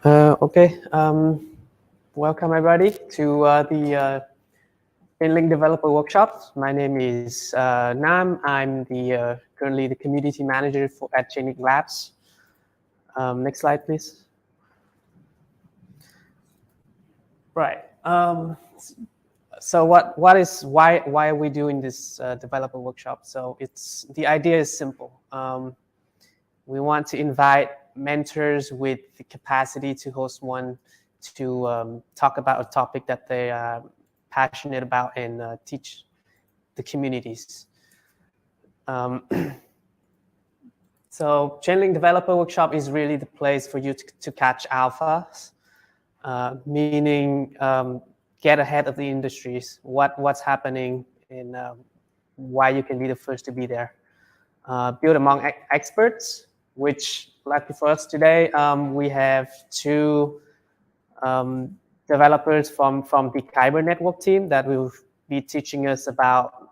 Okay. Welcome everybody to the Chainlink Developer Workshops. My name is Nhan. I'm currently the community manager at Chainlink Labs. Next slide, please. Right. So why are we doing this developer workshop? So the idea is simple. We want to invite mentors with the capacity to host one to talk about a topic that they are passionate about and teach the communities. So Chainlink Developer Workshop is really the place for you to catch alphas, meaning get ahead of the industries, what's happening, and why you can be the first to be there. Build among experts, which lucky for us today, we have two developers from the Kyber Network team that will be teaching us about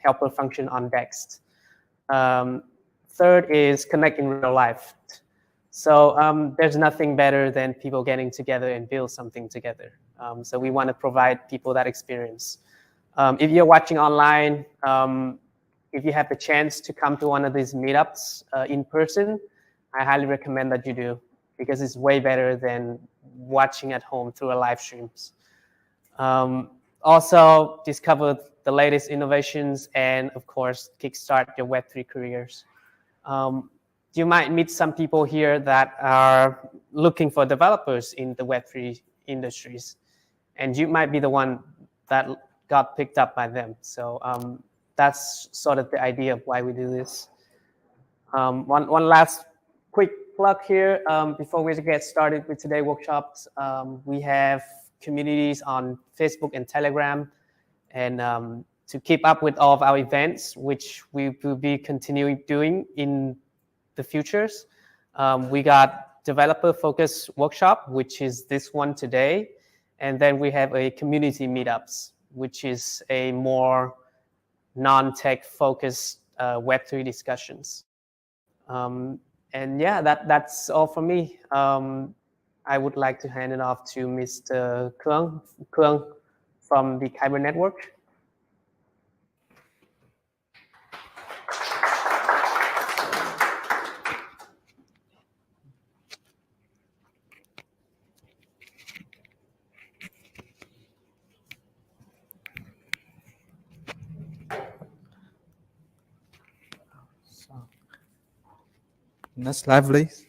helper function on DEXes. Third is connect in real life. So there's nothing better than people getting together and build something together. So we want to provide people that experience. If you're watching online, if you have the chance to come to one of these meetups in person, I highly recommend that you do, because it's way better than watching at home through a live streams. Also, discover the latest innovations and, of course, kickstart your Web3 careers. You might meet some people here that are looking for developers in the Web3 industries, and you might be the one that got picked up by them. So that's sort of the idea of why we do this. One last quick plug here before we get started with today's workshops. We have communities on Facebook and Telegram, and to keep up with all of our events, which we will be continuing doing in the futures. We got developer focus workshop, which is this one today. And then we have a community meetups, which is a more non-tech focused Web3 discussions. And yeah, that's all for me. I would like to hand it off to Mr. Cuong from the Kyber Network. Next slide, please.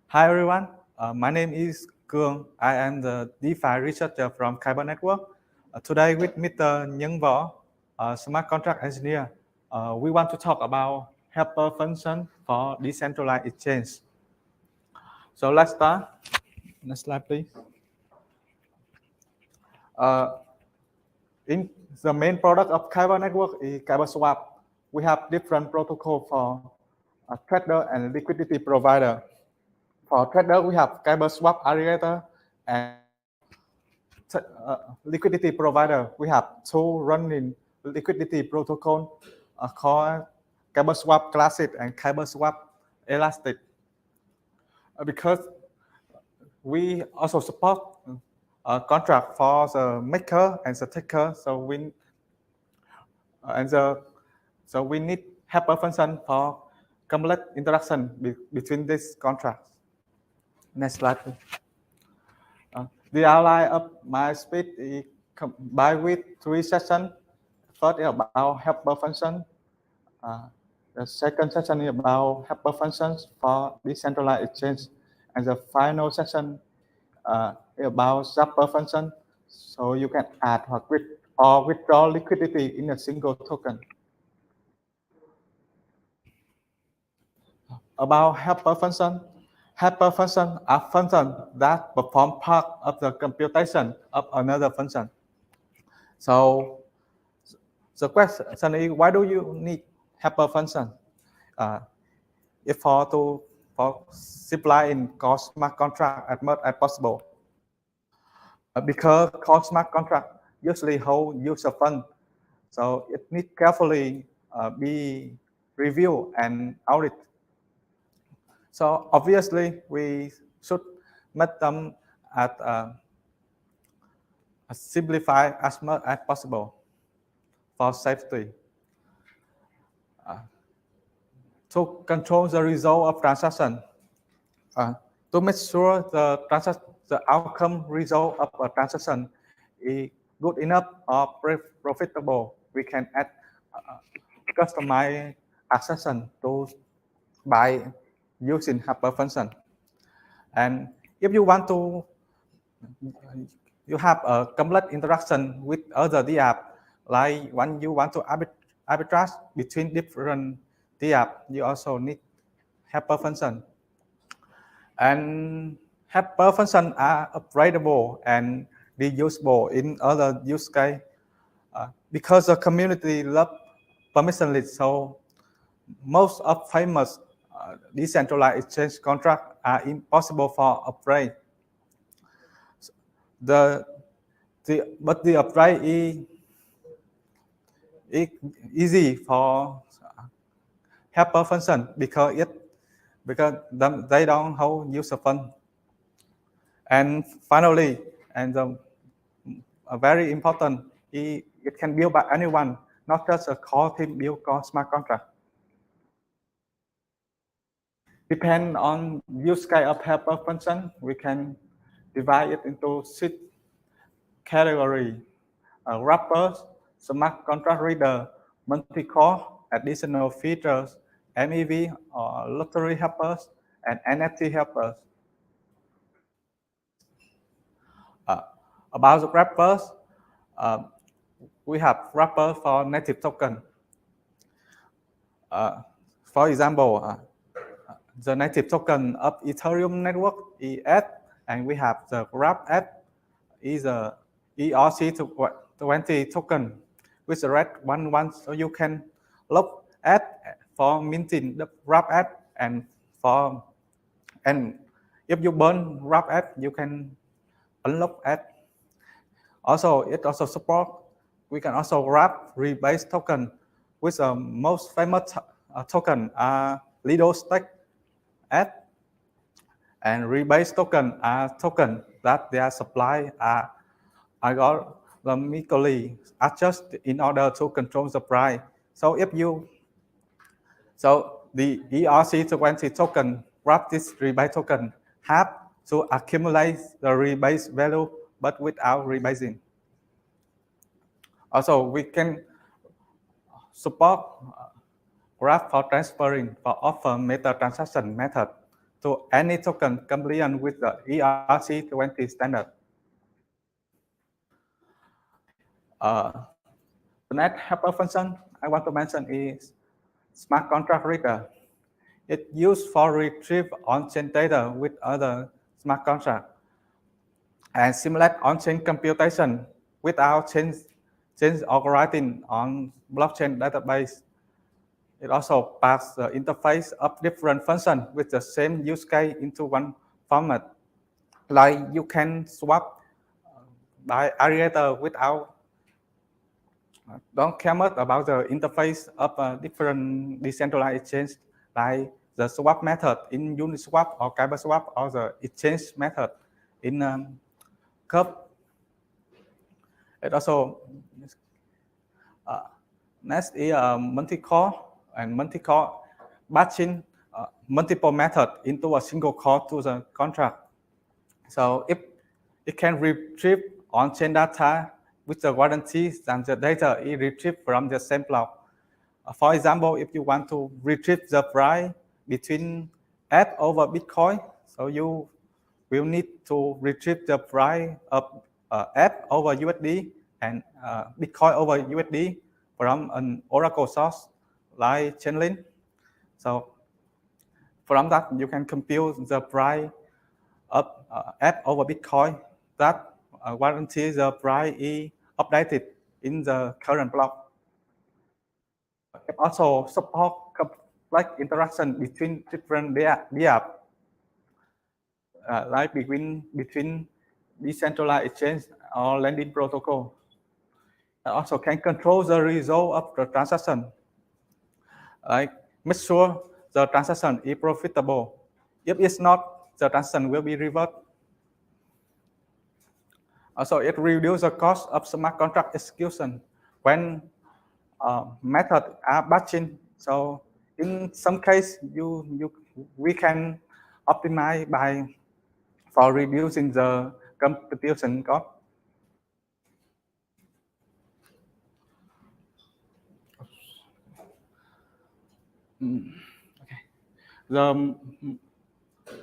Hi everyone, my name is Cuong. I am the DeFi researcher from Kyber Network. Today with Mr. Nhan, smart contract engineer, we want to talk about helper function for decentralized exchange. So let's start. Next slide, please. In the main product of Kyber Network is Kyber Swap. We have different protocol for a trader and liquidity provider. For trader, we have Kyber Swap aggregator, and liquidity provider. We have two running liquidity protocol called Kyber Swap Classic and Kyber Swap Elastic. Because we also support a contract for the maker and the taker, so we need helper function for complete interaction between these contracts. Next slide, please. The outline of my speech is combined with three sessions. First is about helper function. The second session is about helper functions for decentralized exchange, and the final session is about zapper function, so you can add or withdraw liquidity in a single token. About helper function. Helper functions are functions that perform part of the computation of another function. So the question is, why do you need helper function? If for simplifying core smart contract as much as possible. Because core smart contract usually hold user fund, so it needs carefully be reviewed and audited. So obviously, we should make them simplified as much as possible for safety. To control the result of transaction, to make sure the outcome result of a transaction is good enough or profitable, we can add customized accession by using helper function. And if you want to, you have a complete interaction with other DApp, like when you want to arbitrage between different DApp, you also need helper function. And helper functions are upgradable and reusable in other use case because the community loves permissionless. So most of famous decentralized exchange contracts are impossible for upgrade. But the upgrade is easy for helper function because they don't hold user fund. And finally, very important, it can build by anyone, not just a core team build core smart contract. Depend on use case of helper function, we can divide it into 6 categories: wrappers, smart contract reader, multi-core, additional features, MEV or lottery helpers, and NFT helpers. About the wrappers, we have wrapper for native token. For example, the native token of Ethereum network, ES, and we have the wrap app is a ERC20 token with the red 1, so you can look at for minting the wrap app, and if you burn wrap app, you can unlock app. Also, it also support. We can also wrap rebase token, with the most famous token are Lido Stake app, and rebase token are token that their supply are algorithmically adjusted in order to control the price. So the ERC20 token wrap this rebase token have to accumulate the rebase value, but without rebasing. Also, we can support wrap for transferring for offer meta transaction method to any token compliant with the ERC20 standard. The next helper function I want to mention is smart contract reader. It's used for retrieve on-chain data with other smart contracts and simulate on-chain computation without change algorithm on blockchain database. It also packs the interface of different functions with the same use case into one format. Like you can swap by aggregator without don't care much about the interface of different decentralized exchange like the swap method in Uniswap or Kyber swap or the exchange method in Curve. It also next is multi-core and multi-core batching multiple methods into a single core to the contract. So if it can retrieve on-chain data with the guarantee that the data is retrieved from the same block. For example, if you want to retrieve the price between F over Bitcoin, so you will need to retrieve the price of F over USD and Bitcoin over USD from an Oracle source like Chainlink. So from that, you can compute the price of F over Bitcoin that guarantees the price is updated in the current block. It also support complex interaction between different DApp, like between decentralized exchange or lending protocol. It also can control the result of the transaction, like make sure the transaction is profitable. If it's not, the transaction will be reversed. Also, it reduces the cost of smart contract execution when methods are batching. So in some case, we can optimize for reducing the computation cost. Okay. The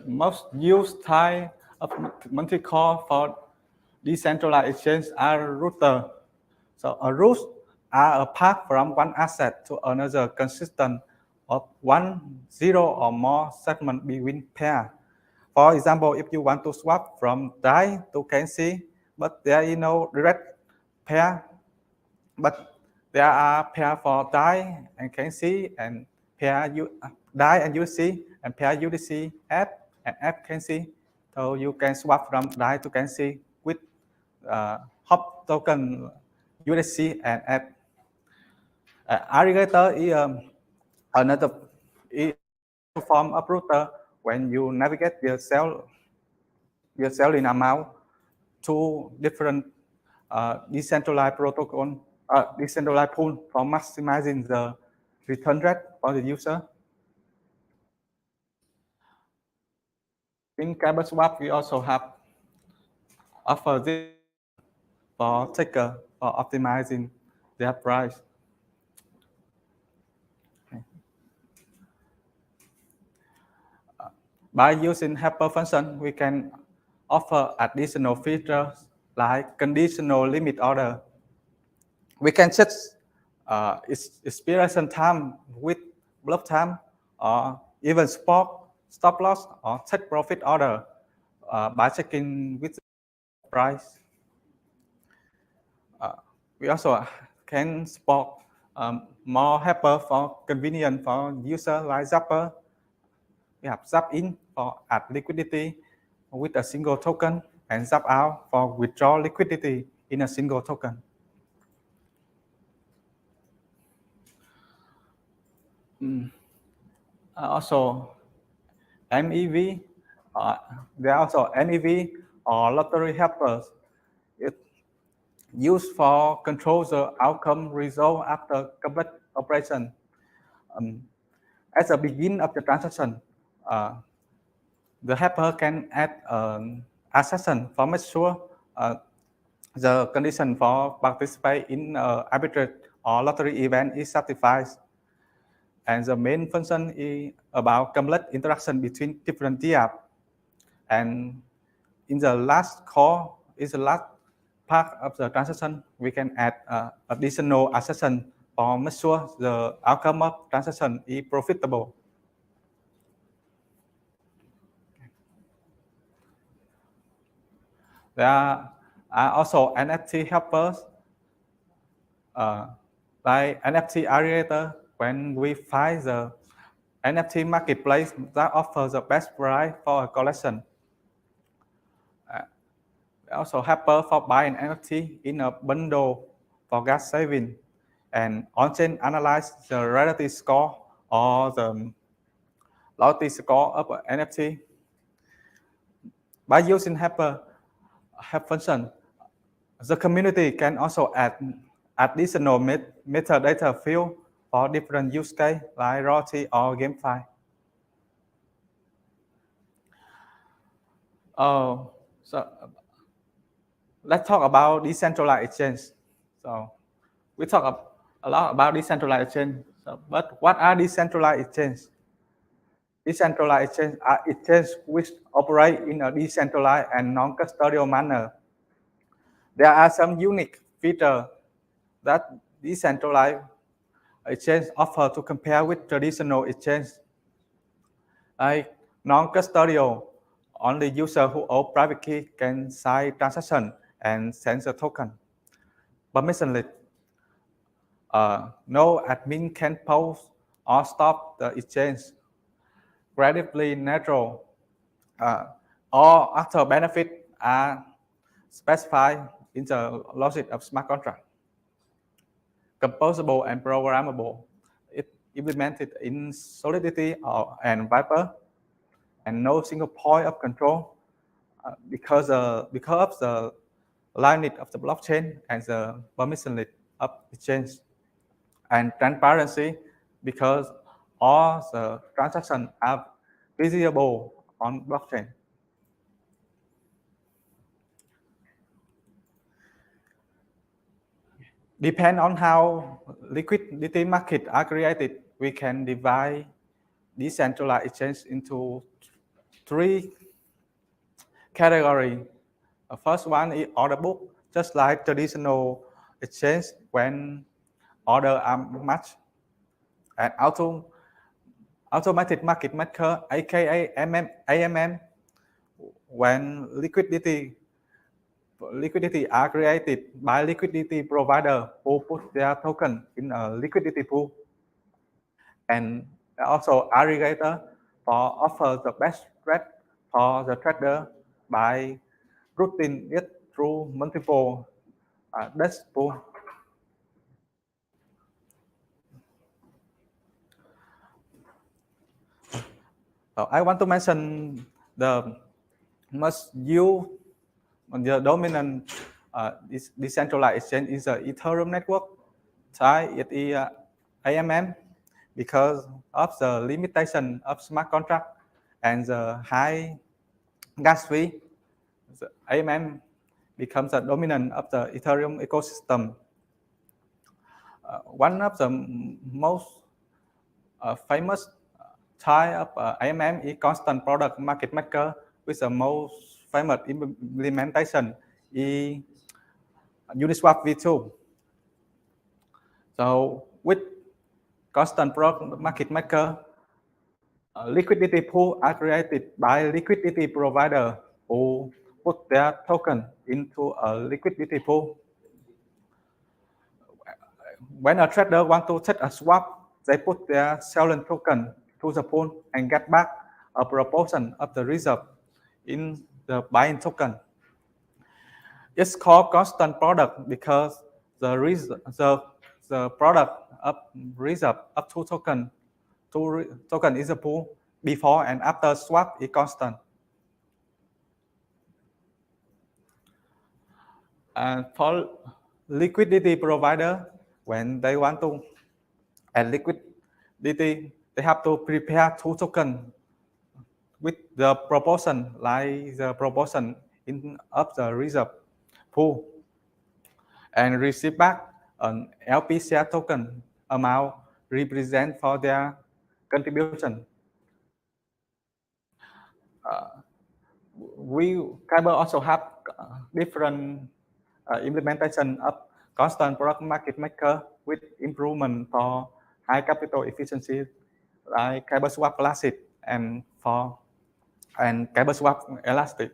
most used type of multi-core for decentralized exchange are router. So a route are a path from one asset to another consistent of 1, 0 or more segment between pair. For example, if you want to swap from DAI to KNC, but there is no direct pair, but there are pair for DAI and KNC and pair DAI and USC and pair USDC F and F KNC. So you can swap from DAI to KNC with hop token USDC and F. Aggregator is another form of router when you navigate your selling amount to different decentralized protocol, decentralized pool for maximizing the return rate for the user. In Kyber swap, we also have offer this for taker for optimizing their price. By using Helper function, we can offer additional features like conditional limit order. We can set expiration time with block time or even stop loss or take profit order by checking with the price. We also can support more helper for convenience for user like Zapper. We have Zap in for add liquidity with a single token and Zap out for withdraw liquidity in a single token. Also, MEV, there are also MEV or lottery helpers. It's used for control the outcome result after complete operation. At the beginning of the transaction, the helper can add a session for make sure the condition for participate in arbitrage or lottery event is satisfied. And the main function is about complete interaction between different DApp. And in the last call, is the last part of the transaction, we can add additional session for make sure the outcome of transaction is profitable. There are also NFT helpers, like NFT aggregator. When we find the NFT marketplace that offers the best price for a collection, Also Helper for buying NFT in a bundle for gas saving, and on-chain analyze the rarity score or the loyalty score of an NFT. By using Help function, the community can also add additional metadata field for different use case like royalty or GameFi. So let's talk about decentralized exchange. So we talk a lot about decentralized exchange. But what are decentralized exchange? Decentralized exchange are exchanges which operate in a decentralized and non-custodial manner. There are some unique features that decentralized exchange offer to compare with traditional exchange. Like non-custodial, only user who own private key can sign transaction and send the token. Permissionless, no admin can pause or stop the exchange. Relatively neutral, all other benefits are specified in the logic of smart contract. Composable and programmable, it implemented in Solidity and Viper, and no single point of control because of the alignment of the blockchain and the permissionless of exchange, and transparency because all the transactions are visible on blockchain. Depend on how liquidity markets are created, we can divide decentralized exchange into three categories. The first one is order book, just like traditional exchange when order are matched. And automatic market maker, aka AMM, when liquidity are created by liquidity provider who put their token in a liquidity pool, and also aggregator for offer the best trade for the trader by routing it through multiple DEX pool. I want to mention the most used, the dominant decentralized exchange is the Ethereum network. It is AMM because of the limitation of smart contract and the high gas fee. The AMM becomes the dominant of the Ethereum ecosystem. One of the most famous type of AMM is constant product market maker, with the most famous implementation is Uniswap V2. So with constant product market maker, liquidity pool are created by liquidity provider who put their token into a liquidity pool. When a trader want to take a swap, they put their stolen token to the pool and get back a proportion of the reserve in the buying token. It's called constant product because the product of reserve of two token is a pool. Before and after swap is constant. And for liquidity provider, when they want to add liquidity, they have to prepare two tokens with the proportion like the proportion of the reserve pool, and receive back an LP share token amount represent for their contribution. Kyber also have different implementation of constant product market maker with improvement for high capital efficiency, like Kyber Swap Classic and Kyber Swap Elastic.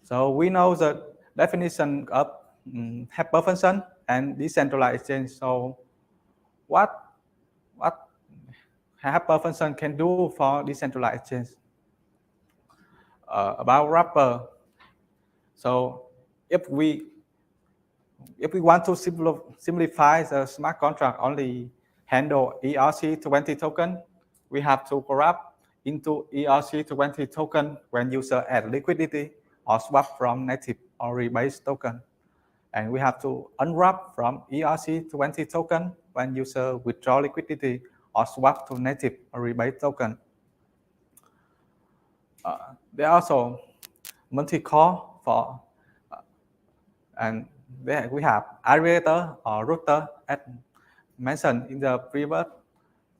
So we know the definition of Helper function and decentralized exchange. So what Helper function can do for decentralized exchange? about wrapper. So if we want to simplify the smart contract only handle ERC20 token, we have to wrap into ERC20 token when user add liquidity or swap from native or rebase token. And we have to unwrap from ERC20 token when user withdraw liquidity or swap to native or rebase token. There are also multi-core for, and there we have aggregator or router as mentioned in the previous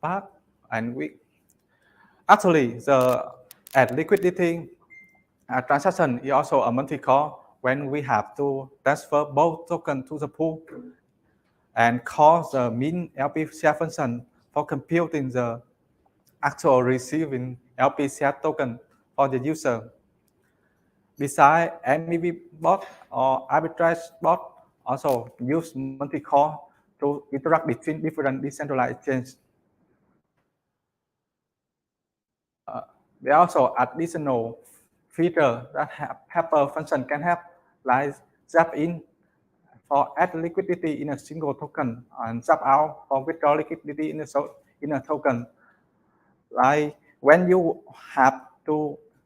part. And we actually the add liquidity transaction is also a multi-core when we have to transfer both tokens to the pool and call the min LP share function for computing the actual receiving LP share token for the user. Besides, MEV bot or arbitrage bot also use multi-core to interact between different decentralized exchanges. There are also additional features that Helper function can have, like zap in for add liquidity in a single token and zap out for withdraw liquidity in a token. Like when you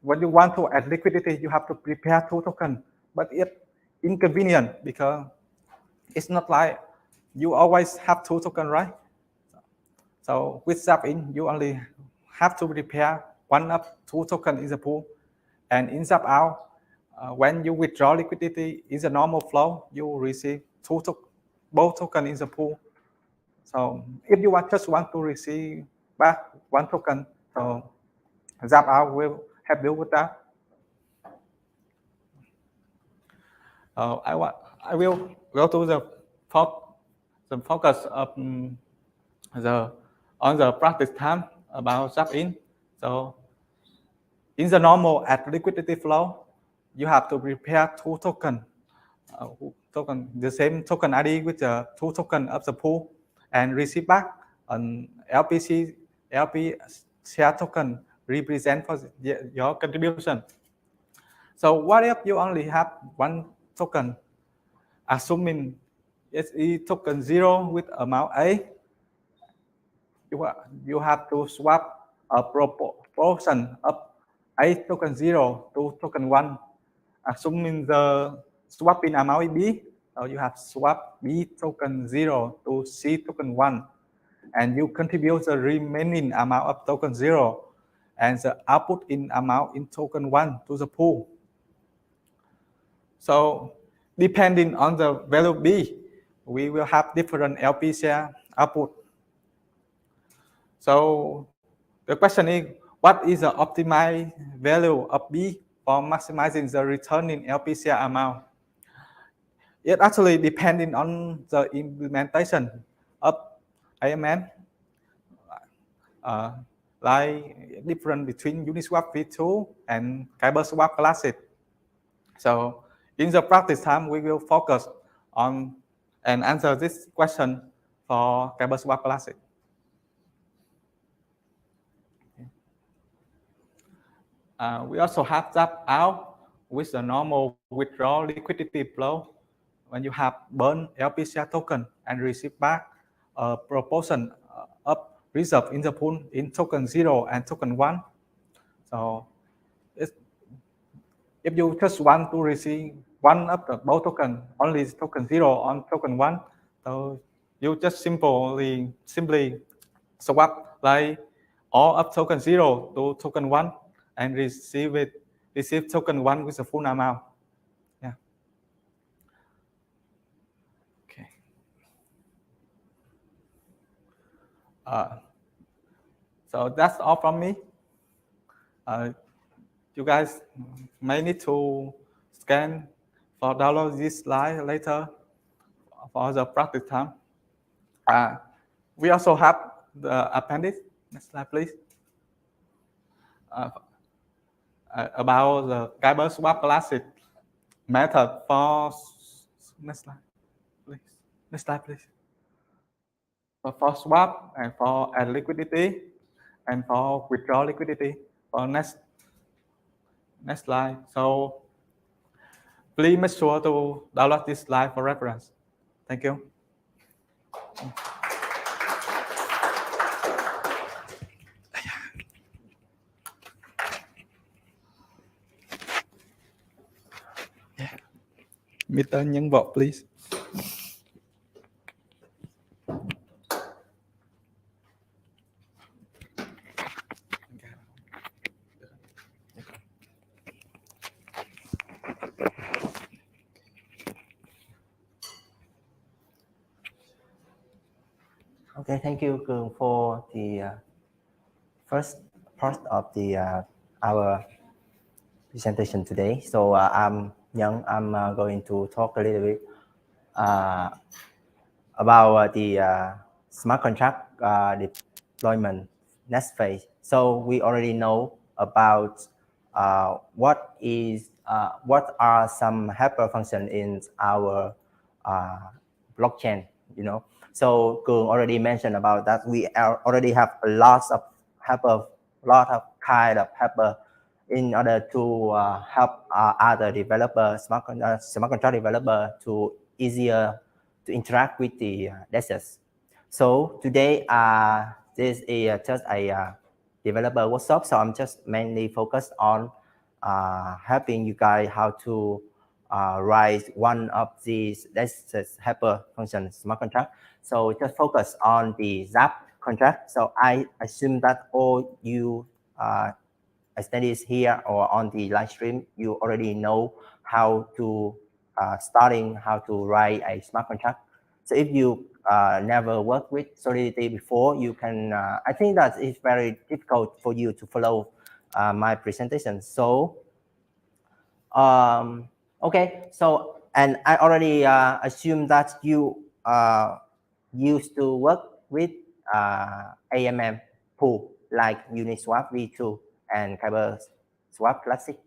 want to add liquidity, you have to prepare two tokens, but it's inconvenient because it's not like you always have two tokens, right? So with zap in, you only have to prepare one of two tokens in the pool, and in zap out, when you withdraw liquidity in the normal flow, you receive both tokens in the pool. So if you just want to receive back one token, so zap out will help you with that. I will go to the focus of on the practice time about zap in. So in the normal at liquidity flow, you have to prepare two tokens, the same token ID with the two tokens of the pool, and receive back an LP share token represent for your contribution. So what if you only have one token, assuming SE token 0 with amount A? You have to swap a proportion of A token 0 to token 1, assuming the swapping amount is B. So you have swap B token 0 to C token 1, and you contribute the remaining amount of token 0 and the output in amount in token 1 to the pool. So depending on the value B, we will have different LP share output. So the question is, what is the optimized value of B for maximizing the returning LP share amount? It actually depending on the implementation of AMM, like different between Uniswap v2 and Kyber Swap Classic. So in the practice time, we will focus on and answer this question for Kyber Swap Classic. We also have zap out with the normal withdraw liquidity flow when you have burn LP share token and receive back a proportion of reserve in the pool in token 0 and token 1. So if you just want to receive one of the both token, only token 0 on token 1, so you just simply swap like all of token 0 to token 1 and receive token 1 with the full amount. Yeah. Okay. So that's all from me. You guys may need to scan for download this slide later for the practice time. We also have the appendix. Next slide, please. About the Kyber Swap Classic method for next slide, please. Next slide, please. For swap and for add liquidity and for withdraw liquidity. For next next slide. So please make sure to download this slide for reference. Thank you. Mr. Nhân Võ, please. Okay, thank you, Cuong, for the first part of the our presentation today. So I'm Nhan. I'm going to talk a little bit about the smart contract deployment next phase. So we already know about what are some helper functions in our blockchain. So Cuong already mentioned about that. We already have a lot of kind of helper in order to help other developers, smart contract developer to easier to interact with the DEXes. So today, this is just a developer workshop. So I'm just mainly focused on helping you guys how to write one of these DEXes helper functions smart contract. So just focus on the ZAP contract. So I assume that all you attendees here or on the live stream, you already know how to how to write a smart contract. So if you never worked with Solidity before, you can, I think that it's very difficult for you to follow my presentation. So, okay, so, and I already assume that you used to work with AMM pool like Uniswap V2 and Kyber Swap Classic.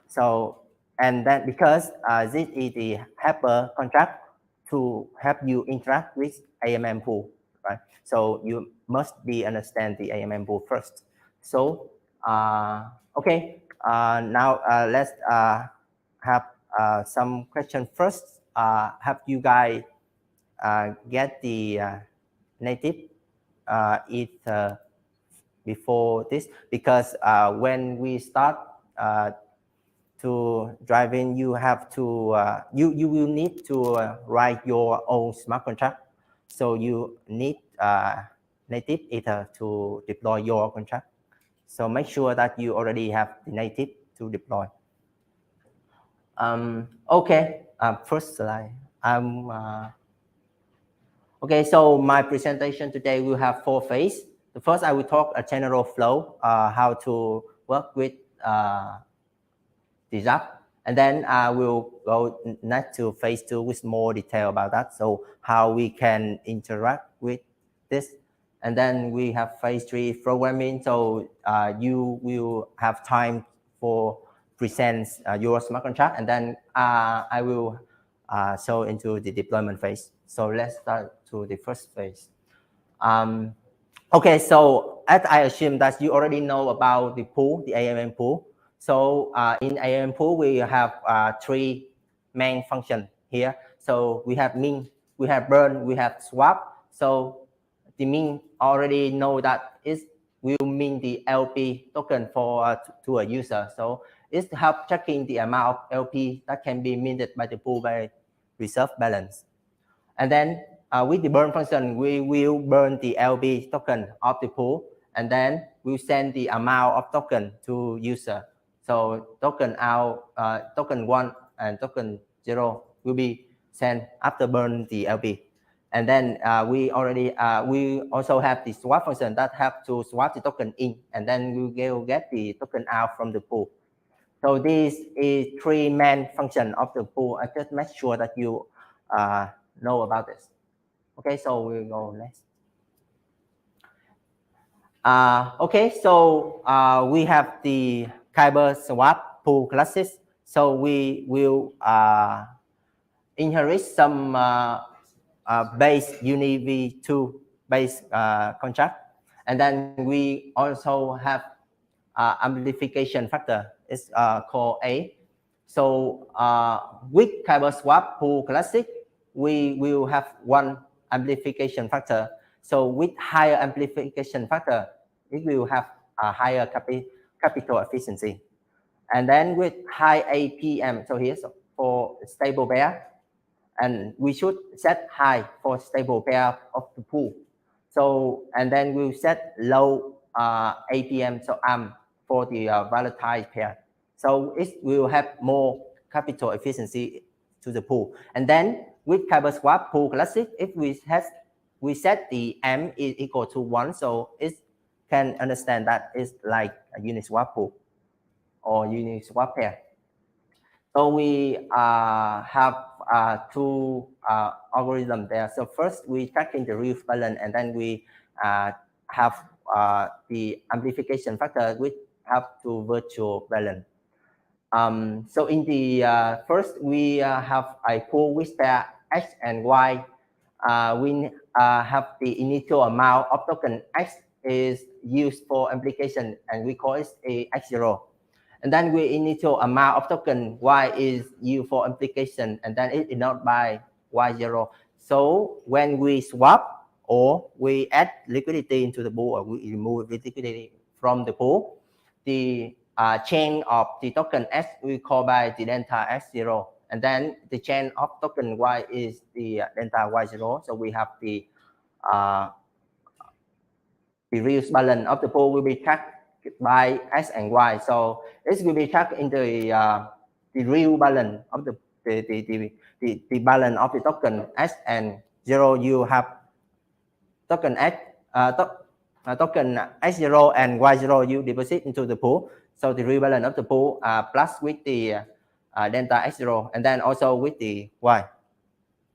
So, and then because this is the helper contract to help you interact with AMM pool, right? So you must understand the AMM pool first. So, okay, now let's have some question first. Have you guys get the native Ether before this? Because when we start to drive in, you have to you will need to write your own smart contract. So you need native Ether to deploy your contract. So make sure that you already have the native to deploy. Okay, first slide. Okay, so my presentation today will have 4 phases. The first, I will talk a general flow, how to work with the ZAP. And then I will go next to phase 2 with more detail about that. So how we can interact with this. And then we have phase 3 programming. So you will have time for present your smart contract. And then I will show into the deployment phase. So let's start to the first phase. Okay, so as I assume that you already know about the pool, the AMM pool. So in AMM pool, we have 3 main functions here. So we have mint, we have burn, we have swap. So the mint already know that it will mint the LP token for to a user. So it helps checking the amount of LP that can be minted by the pool by reserve balance. And then with the burn function, we will burn the LP token of the pool, and then we'll send the amount of token to user. So token out, token 1 and token 0 will be sent after burn the LP. And then we also have the swap function that have to swap the token in, and then we will get the token out from the pool. So this is 3 main function of the pool. I just make sure that you know about this. Okay, so we'll go next. Okay, so we have the Kyber Swap pool classes. So we will inherit some base UniV2 base contract. And then we also have amplification factor is called A. So with Kyber swap pool classic, we will have one amplification factor. So with higher amplification factor, it will have a higher capital efficiency. And then with high APM, so here's for stable pair, and we should set high for stable pair of the pool. So, and then we'll set low APM, so for the volatile pair. So it will have more capital efficiency to the pool. And then with Kyber swap pool classic, if we set the M is equal to 1, so it can understand that it's like a Uniswap pool or Uniswap pair. So we have two algorithms there. So first we check in the real balance, and then we have the amplification factor which have to virtual balance. So in the first we have a pool with pair X and Y. We have the initial amount of token X is used for amplification, and we call it a X0. And then we initial amount of token Y is used for amplification, and then it is not by Y0. So when we swap or we add liquidity into the pool, or we remove liquidity from the pool, the chain of the token X we call by the delta X0, and then the chain of token Y is the delta Y0. So we have the real balance of the pool will be tracked by X and Y. So this will be tracked in the real balance of the balance of the token X and 0. You have token X, token X0 and Y0 you deposit into the pool. So the real balance of the pool plus with the delta X0, and then also with the Y.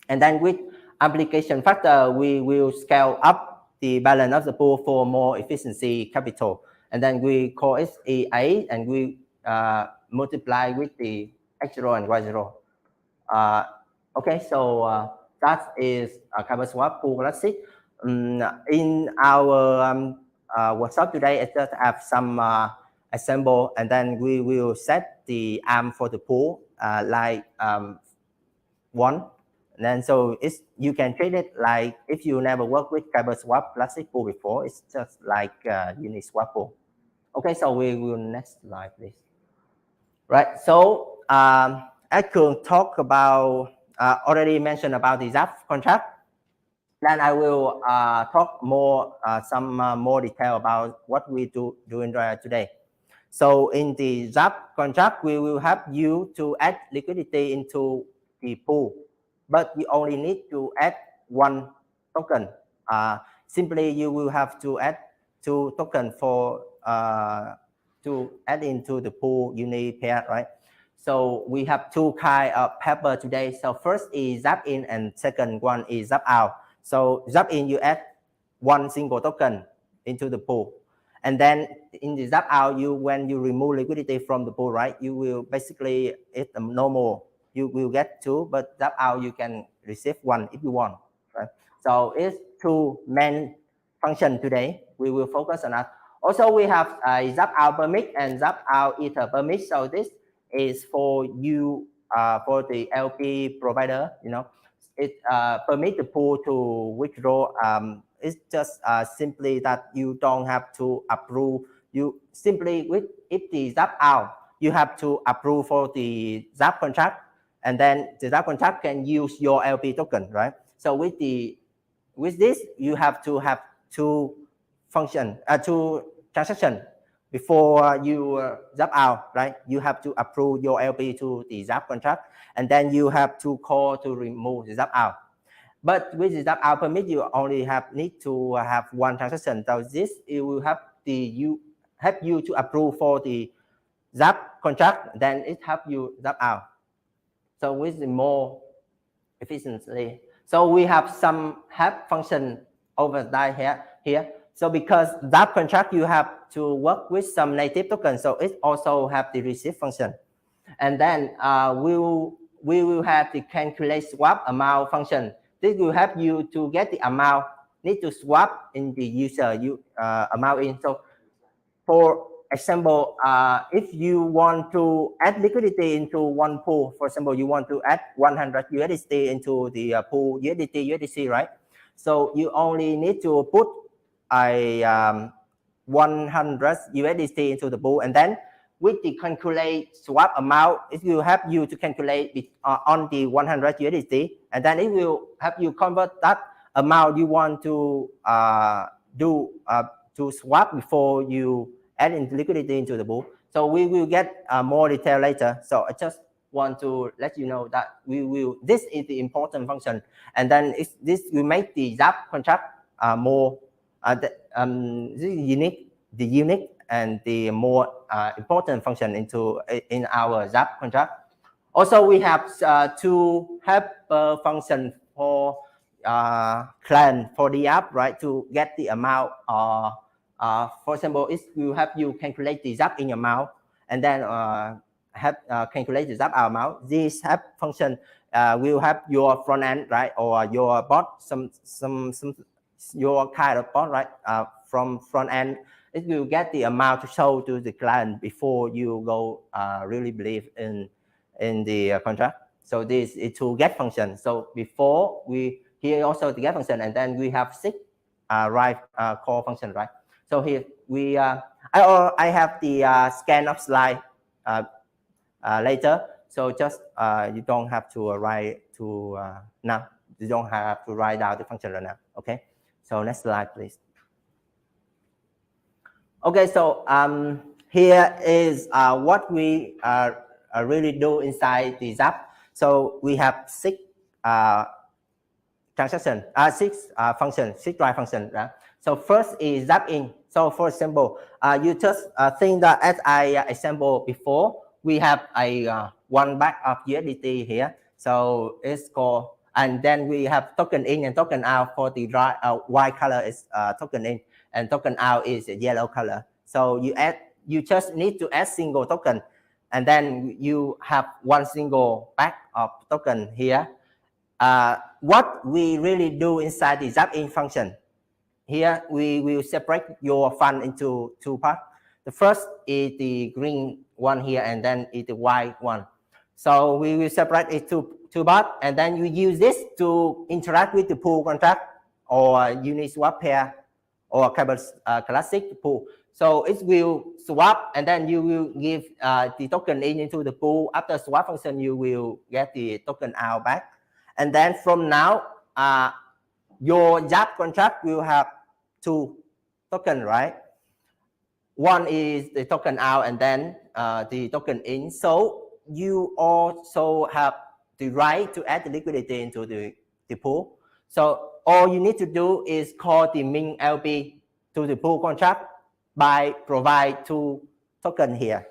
And then with amplification factor, we will scale up the balance of the pool for more efficiency capital. And then we call it A, and we multiply with the X0 and Y0. Okay, so that is Kyber swap pool classic. In our workshop today, I just have some example, and then we will set the ARM for the pool like 1. And then so you can treat it like if you never worked with Kyber swap classic pool before, it's just like Uniswap pool. Okay, so we will next slide, please. Right, so I could talk about already mentioned about the ZAP contract. Then I will talk more some more detail about what we doing today. So in the ZAP contract, we will help you to add liquidity into the pool, but you only need to add one token. Simply, you will have to add 2 tokens for to add into the pool uni pair, right? So we have 2 kinds of paper today. So first is zap in, and second one is zap out. So zap in, you add 1 single token into the pool, and then in the zap out, when you remove liquidity from the pool, right? You will basically, it's normal, you will get 2, but zap out you can receive 1 if you want, right? So it's 2 main function today. We will focus on that. Also, we have a zap out permit and zap out ether permit. So this is for you, for the LP provider. You know, it permit the pool to withdraw. It's just simply that you don't have to approve. You simply if the zap out, you have to approve for the zap contract, and then the zap contract can use your LP token, right? So with this, you have to have 2 transactions before you zap out, right? You have to approve your LP to the zap contract, and then you have to call to remove the zap out. But with the zap out permit, you only need to have 1 transaction. So this it will help you to approve for the zap contract, then it help you zap out. So with the more efficiently. So we have some help function over here. So because zap contract, you have to work with some native token, so it also have the receive function. And then we will have the calculate swap amount function. This will help you to get the amount need to swap in the user amount in. So for example, if you want to add liquidity into one pool, for example, you want to add 100 USDT into the pool USDC, right? So you only need to put a 100 USDT into the pool, and then with the calculate swap amount, it will help you to calculate it on the 100 USDT, and then it will help you convert that amount you want to do to swap before you add in liquidity into the pool. So we will get more detail later. So I just want to let you know that this is the important function, and then this will make the ZAP contract more unique and the more important function in our ZAP contract. Also, we have two helper function for Tran for the app, right? To get the amount. For example, it will help you calculate the ZAP in amount, and then calculate the ZAP amount. This help function will help your front end, right, or your bot, your kind of bot, right, from front end. It will get the amount to show to the client before you go really believe in the contract. So this is to get function. So before we here also the get function, and then we have 6 write call function, right? So here we I have the scan of slide later. So just you don't have to write to now. You don't have to write down the function right now. Okay. So next slide, please. Okay, so here is what we really do inside the ZAP. So we have 6 transaction, 6 function, 6 write function. Right? So first is ZAP in. So for example, you just think that as I example before, we have a 1 bag of USDT here. So it's called, and then we have token in and token out. For the white color is token in, and token out is a yellow color. So you just need to add single token, and then you have 1 single bag of token here. What we really do inside the ZAP in function, here we will separate your fund into 2 parts. The first is the green one here, and then is the white one. So we will separate it to 2 parts, and then you use this to interact with the pool contract or Uniswap pair or Kyber classic pool. So it will swap, and then you will give the token in into the pool. After swap function, you will get the token out back. And then from now, your ZAP contract will have 2 tokens, right? One is the token out, and then the token in. So you also have the right to add the liquidity into the pool. So all you need to do is call the min LP to the pool contract by provide 2 tokens here.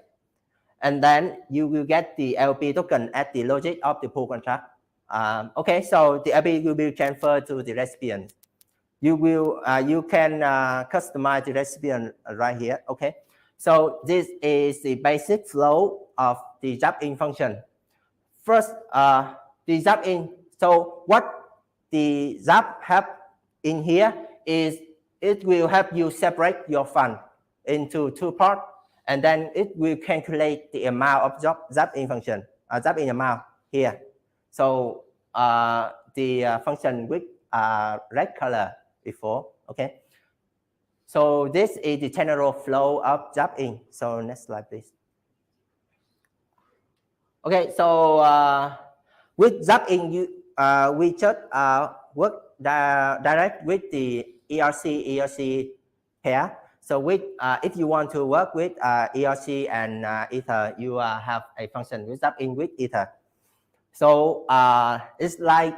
And then you will get the LP token at the logic of the pool contract. Okay, so the LP will be transferred to the recipient. You can customize the recipient right here. Okay, so this is the basic flow of the ZAP in function. First, the ZAP in. So what the ZAP have in here is it will help you separate your fund into 2 parts, and then it will calculate the amount of ZAP in function, ZAP in amount here. So the function with red color before. Okay. So this is the general flow of ZAP in. So next slide, please. Okay. So with ZAP in, we just work direct with the ERC pair. So with if you want to work with ERC and Ether, you have a function with ZAP in with Ether. So it's like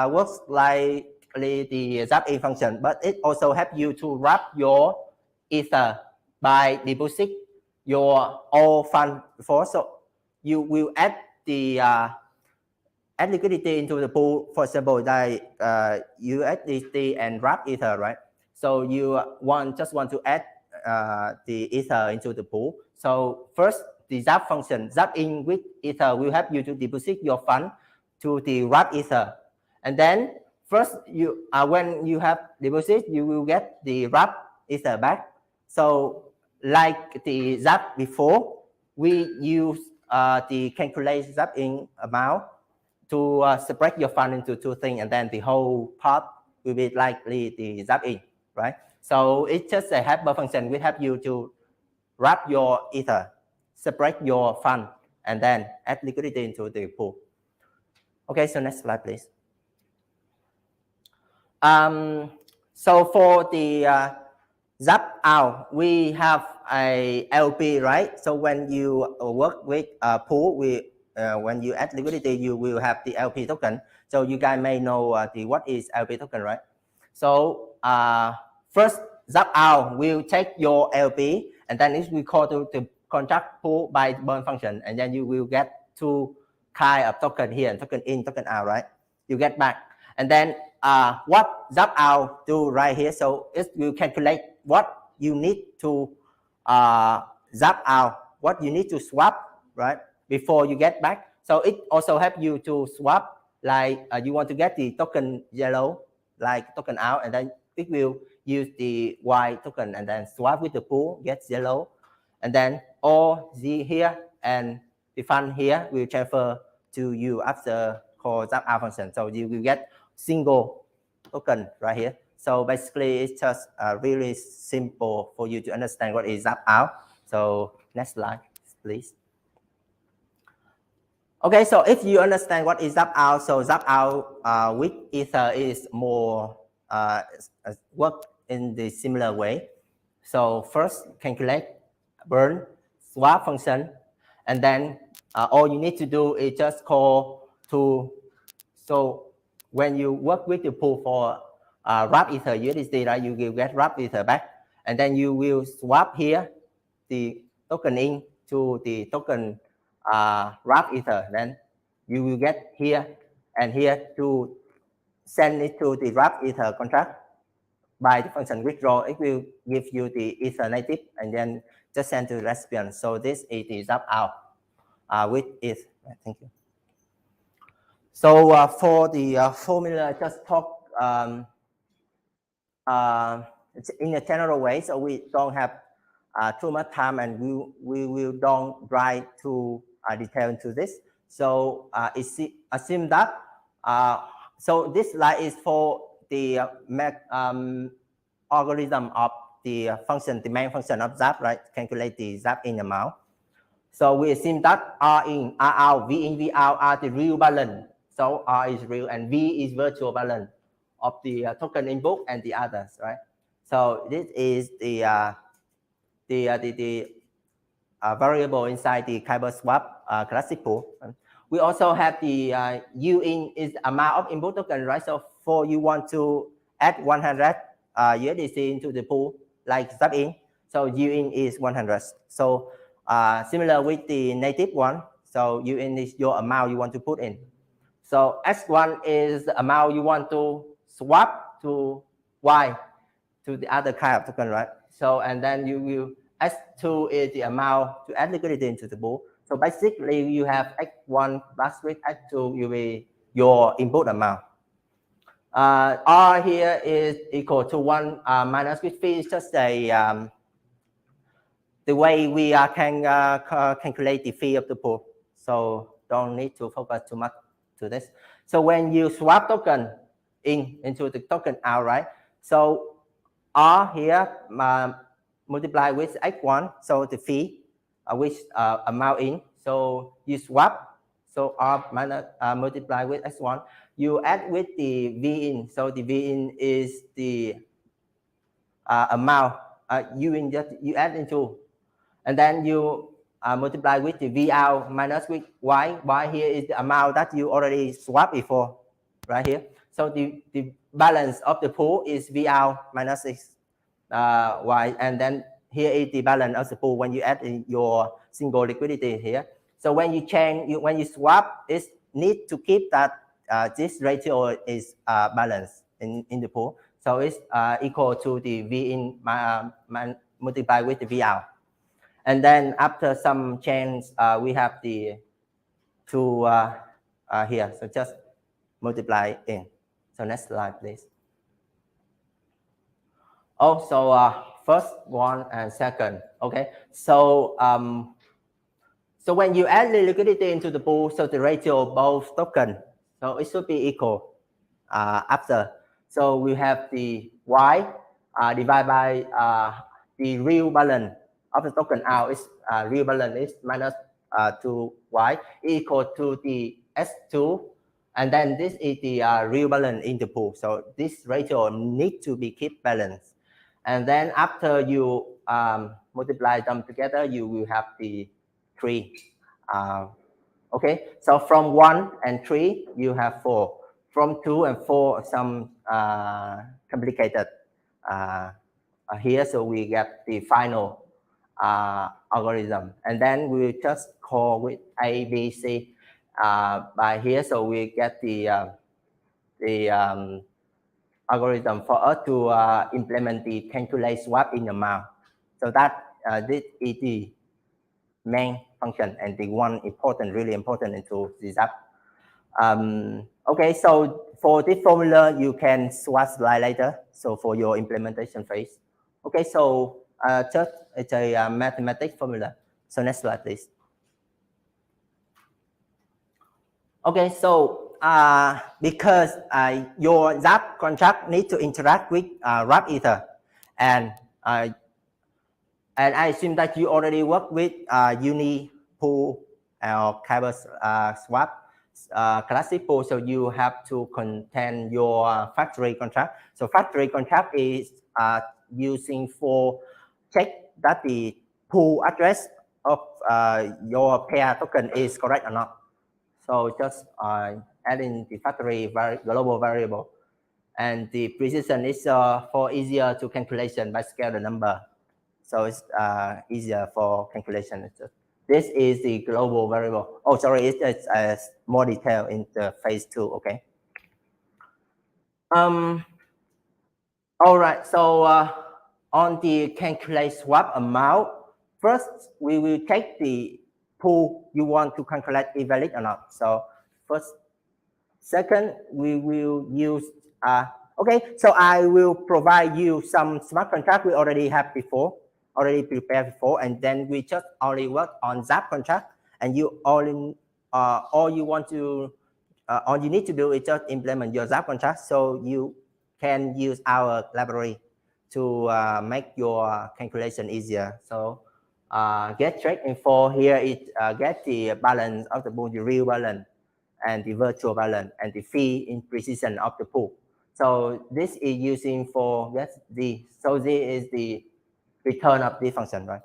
works like the ZAP in function, but it also helps you to wrap your Ether by deposit your all fund before. So you will add the add liquidity into the pool. For example, like USDT and wrap Ether, right? So you just want to add the Ether into the pool. So first, the ZAP function, ZAP in with Ether, will help you to deposit your fund to the wrap Ether. And then first, when you have deposit, you will get the wrap Ether back. So like the ZAP before, we use the calculate ZAP in amount to spread your fund into two things, and then the whole part will be likely the ZAP in, right? So it's just a helper function will help you to wrap your ether, spread your fund, and then add liquidity into the pool. Okay, so next slide, please. So for the ZAP out, we have a LP, right? So when you work with a pool, when you add liquidity, you will have the LP token. So you guys may know what is LP token, right? So first, ZAP out will take your LP, and then it will call to the contract pool by burn function, and then you will get two kind of token here, token in, token out, right? You get back, and then what ZAP out do right here? So it will calculate what you need to ZAP out, what you need to swap, right, before you get back. So it also help you to swap, like you want to get the token yellow, like token out, and then it will use the white token and then swap with the pool, get yellow, and then all the here and the fund here will transfer to you after call ZAP out function. So you will get single token right here. So basically, it's just really simple for you to understand what is ZAP out. So next slide, please. Okay, so if you understand what is ZAP out, so ZAP out with Ether is more work in the similar way. So first, calculate, burn, swap function, and then all you need to do is just call to. So when you work with the pool for wrap Ether USDT, right, you will get wrap Ether back, and then you will swap here the token in to the token wrap Ether. Then you will get here and here to send it to the wrap Ether contract by the function withdraw. It will give you the Ether native and then just send to the recipient. So this is the ZAP out with it. Thank you. So for the formula, just talk in a general way, so we don't have too much time, and we will don't dive too detail into this. So assume that so this slide is for the algorithm of the function, the main function of ZAP, right? Calculate the ZAP in amount. So we assume that R in, R out, V in, V out are the real balance. So R is real and V is virtual balance of the token input and the others, right? So this is the variable inside the Kyber swap classic pool. We also have the U in is amount of input token, right? So for you want to add 100 USDC into the pool, like ZAP in, so U in is 100. So similar with the native one, so U in is your amount you want to put in. So X1 is the amount you want to swap to Y, to the other kind of token, right? So, and then you will, X2 is the amount to add liquidity into the pool. So basically you have X1 plus with X2 will be your input amount. R here is equal to 1 minus with fee. It's just a, the way we can calculate the fee of the pool. So don't need to focus too much to this. So when you swap token into the token out, right? So R here multiply with X1, so the fee which amount in. So you swap, so R minus multiply with X1. You add with the V in, so the V in is the amount you in just you add into, and then you multiply with the V out minus with Y. Y here is the amount that you already swapped before, right here. So the balance of the pool is V out minus Y, and then here is the balance of the pool when you add in your single liquidity here. So when you change, when you swap, it need to keep that this ratio is balanced in the pool. So it's equal to the V in multiplied with the V out. And then after some change, we have the two here. So just multiply in. So next slide, please. Also, first one and second. Okay, so so when you add the liquidity into the pool, so the ratio of both token, so it should be equal after. So we have the Y divided by the real balance of the token out is real balance is minus 2Y equal to the S2, and then this is the real balance in the pool. So this ratio need to be keep balanced, and then after you multiply them together, you will have the 3. Okay, so from 1 and 3 you have 4. From 2 and 4 some complicated here, so we get the final algorithm, and then we just call with A, B, C by here, so we get the algorithm for us to implement the calculate swap in amount. So that this is the main function and the one important, really important into this app. Okay, so for this formula, you can swap slide later. So for your implementation phase. Okay, so just it's a mathematics formula. So next slide, please. Okay, so because your Zap contract needs to interact with Wrap Ether, and I assume that you already work with Uni pool or Kyber swap classic pool, so you have to contain your factory contract. So factory contract is using for check that the pool address of your pair token is correct or not. So just adding the factory global variable, and the precision is for easier to calculation by scale the number. So it's easier for calculation. This is the global variable. Oh, sorry, it's more detail in the phase 2. Okay. All right. So on the calculate swap amount, first we will take the pool you want to calculate is valid or not. So first, second, we will use okay. So I will provide you some smart contract we already have before. Already prepared before, and then we just only work on Zap contract, and you all you want to all you need to do is just implement your Zap contract, so you can use our library to make your calculation easier. So get track info here is get the balance of the pool, the real balance and the virtual balance, and the fee in precision of the pool. So this is using for so this is the return of this function, right?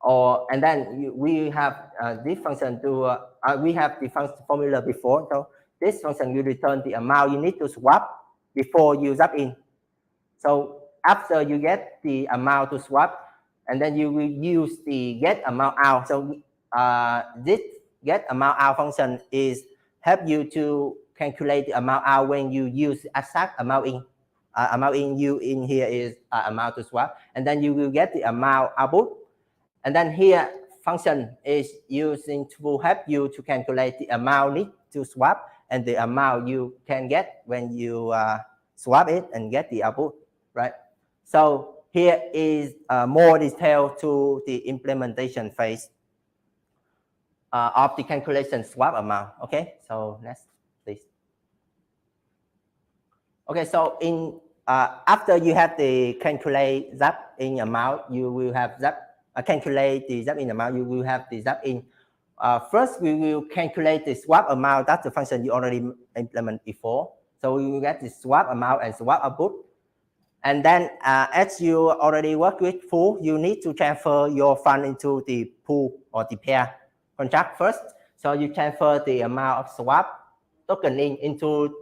Or and then we have this function to we have the formula before. So this function will return the amount you need to swap before you Zap in. So after you get the amount to swap, and then you will use the get amount out. So this get amount out function is help you to calculate the amount out when you use exact amount in. Amount in you in here is amount to swap, and then you will get the amount output, and then here function is using to help you to calculate the amount need to swap and the amount you can get when you swap it and get the output, right? So here is more detail to the implementation phase of the calculation swap amount. Okay, so next please. Okay, so in after you have the calculate Zap in amount, you will have Zap calculate the Zap in amount. You will have the Zap in. First, we will calculate the swap amount. That's the function you already implemented before. So we will get the swap amount and swap output. And then, as you already work with pool, you need to transfer your fund into the pool or the pair contract first. So you transfer the amount of swap token into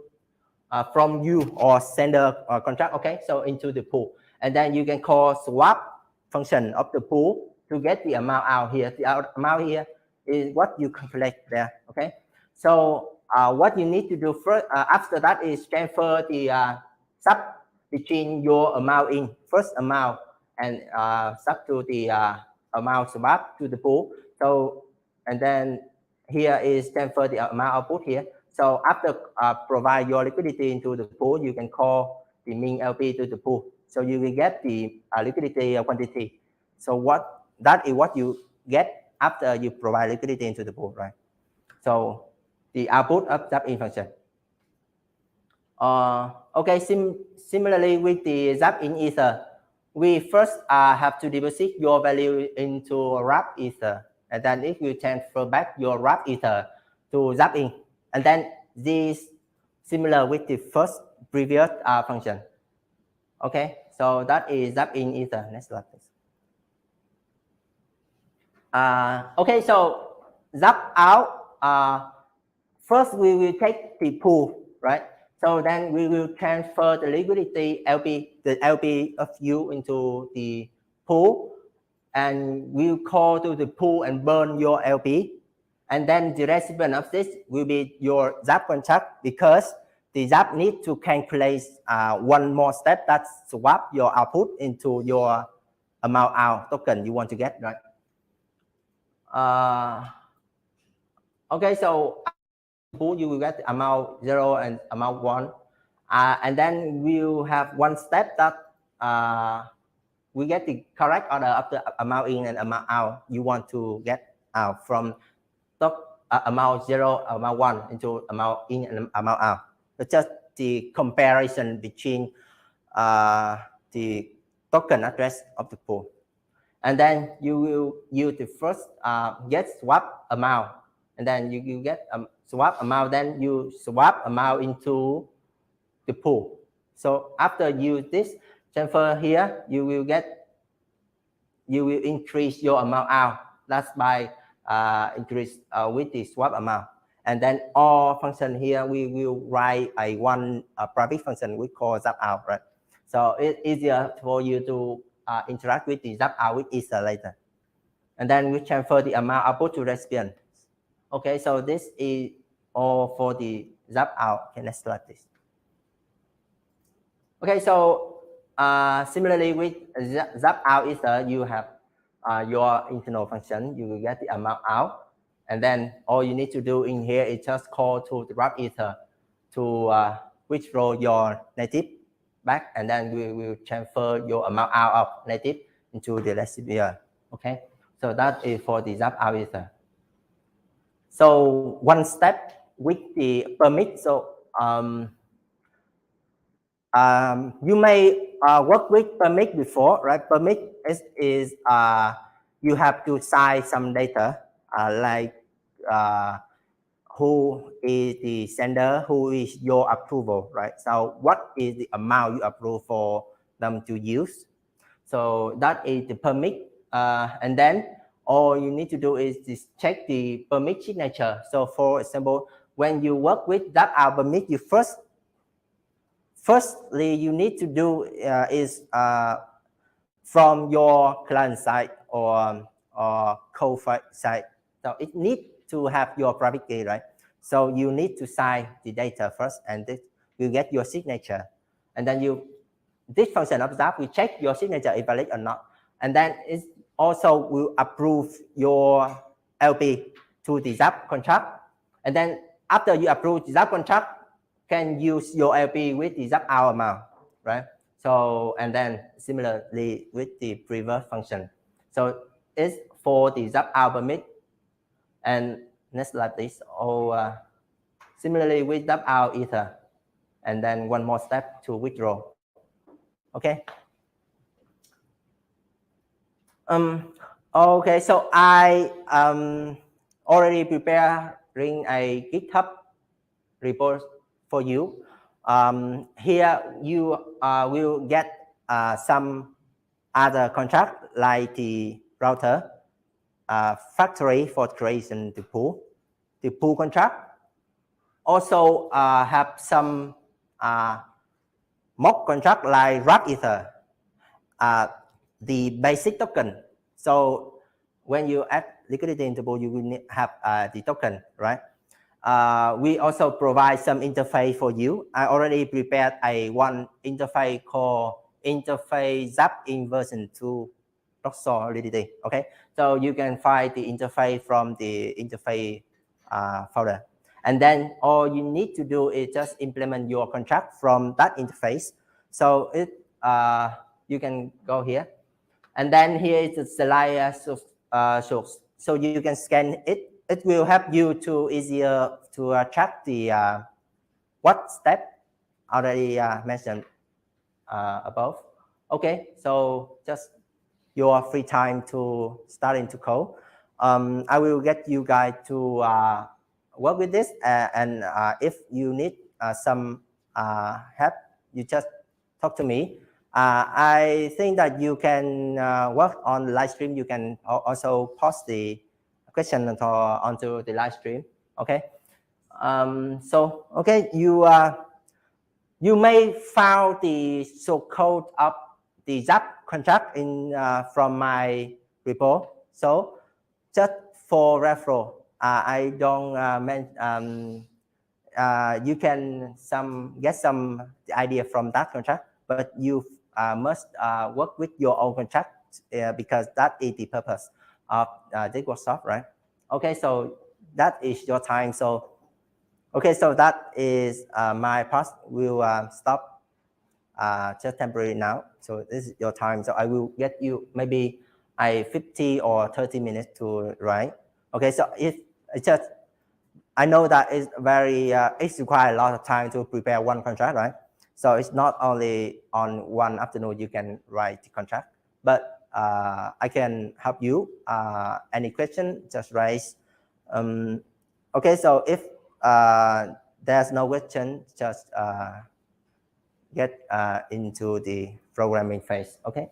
from you or sender contract, okay, so into the pool, and then you can call swap function of the pool to get the amount out here. The amount here is what you calculate there, okay. So what you need to do first after that is transfer the sub between your amount in first amount and sub to the amount swap to the pool. So and then here is transfer the amount output here. So after provide your liquidity into the pool, you can call the min LP to the pool So you will get the liquidity quantity. So that is what you get after you provide liquidity into the pool, right? So the output of zap in function. Okay, similarly with the zap in ether, we first have to deposit your value into wrap ether, and then it will transfer back your wrap ether to zap in, and then this similar with the first previous function. Okay, so that is zap in ether. Next slide, please. Okay, so zap out. First, we will take the pool, right? So then we will transfer the liquidity the LP of you into the pool, and we'll call to the pool and burn your LP. And then the recipient of this will be your zap contract, because the zap need to calculate one more step, that swap your output into your amount out token you want to get, right? Okay, so pool you will get the amount 0 and amount 1, and then we'll have one step that we get the correct order of the amount in and amount out you want to get out from amount 0, amount 1 into amount in and amount out. It's just the comparison between the token address of the pool. And then you will use the first get swap amount, and then you get swap amount, then you swap amount into the pool. So after you this transfer here, you will increase your amount out. That's by increase with the swap amount. And then all function here, we will write one private function we call zap out, right? So it's easier for you to interact with the zap out with ether later. And then we transfer the amount output to recipient. Okay, so this is all for the zap out. Okay, next slide, please. Okay, so similarly with zap out ether, you have your internal function. You will get the amount out, and then all you need to do in here is just call to the wrap ether to withdraw your native back, and then we will transfer your amount out of native into the recipient. Okay, so that is for the zap out ether. So one step with the permit. So you may work with permit before, right? Permit is you have to sign some data like who is the sender, who is your approval, right? So what is the amount you approve for them to use? So that is the permit, and then all you need to do is just check the permit signature. So for example, when you work with that permit, you firstly you need to do is from your client side or co-fi side. So it needs to have your private key, right? So you need to sign the data first, and this will get your signature. And then this function of Zap will check your signature is valid or not. And then it also will approve your LP to the Zap contract. And then after you approve the Zap contract, can use your LP with the Zap out amount, right? So, and then similarly with the previous function. So it's for the Zap out permit. And next slide, please. Similarly with Zap out ether. And then one more step to withdraw. Okay. Okay, so I already preparing a GitHub report for you. Here you will get some other contract like the router, factory for creation the pool contract. Also have some mock contract like wrap ether, the basic token. So when you add liquidity into pool, you will need have the token, right? We also provide some interface for you. I already prepared one interface called interface Zap in version 2 solidity. Okay, so you can find the interface from the interface folder. And then all you need to do is just implement your contract from that interface. So you can go here, and then here is the slide source. So you can scan it. It will help you to easier to track the what step already mentioned above. Okay, so just your free time to starting to code. I will get you guys to work with this, and if you need some help, you just talk to me. I think that you can work on the live stream. You can also post the question onto the live stream. Okay. So okay, you may found the so-called of the ZAP contract in from my repo. So just for referral, I don't you can get some idea from that contract, but you must work with your own contract because that is the purpose of this workshop, right? Okay, so that is your time. So okay, so that is my part. Will stop just temporarily now. So this is your time. So I will get you maybe 50 or 30 minutes to write. Okay, so if it's just I know that it's very it requires a lot of time to prepare one contract, right? So it's not only on one afternoon you can write the contract, but I can help you. Any question, just raise. Okay, so if there's no question, just get into the programming phase. Okay.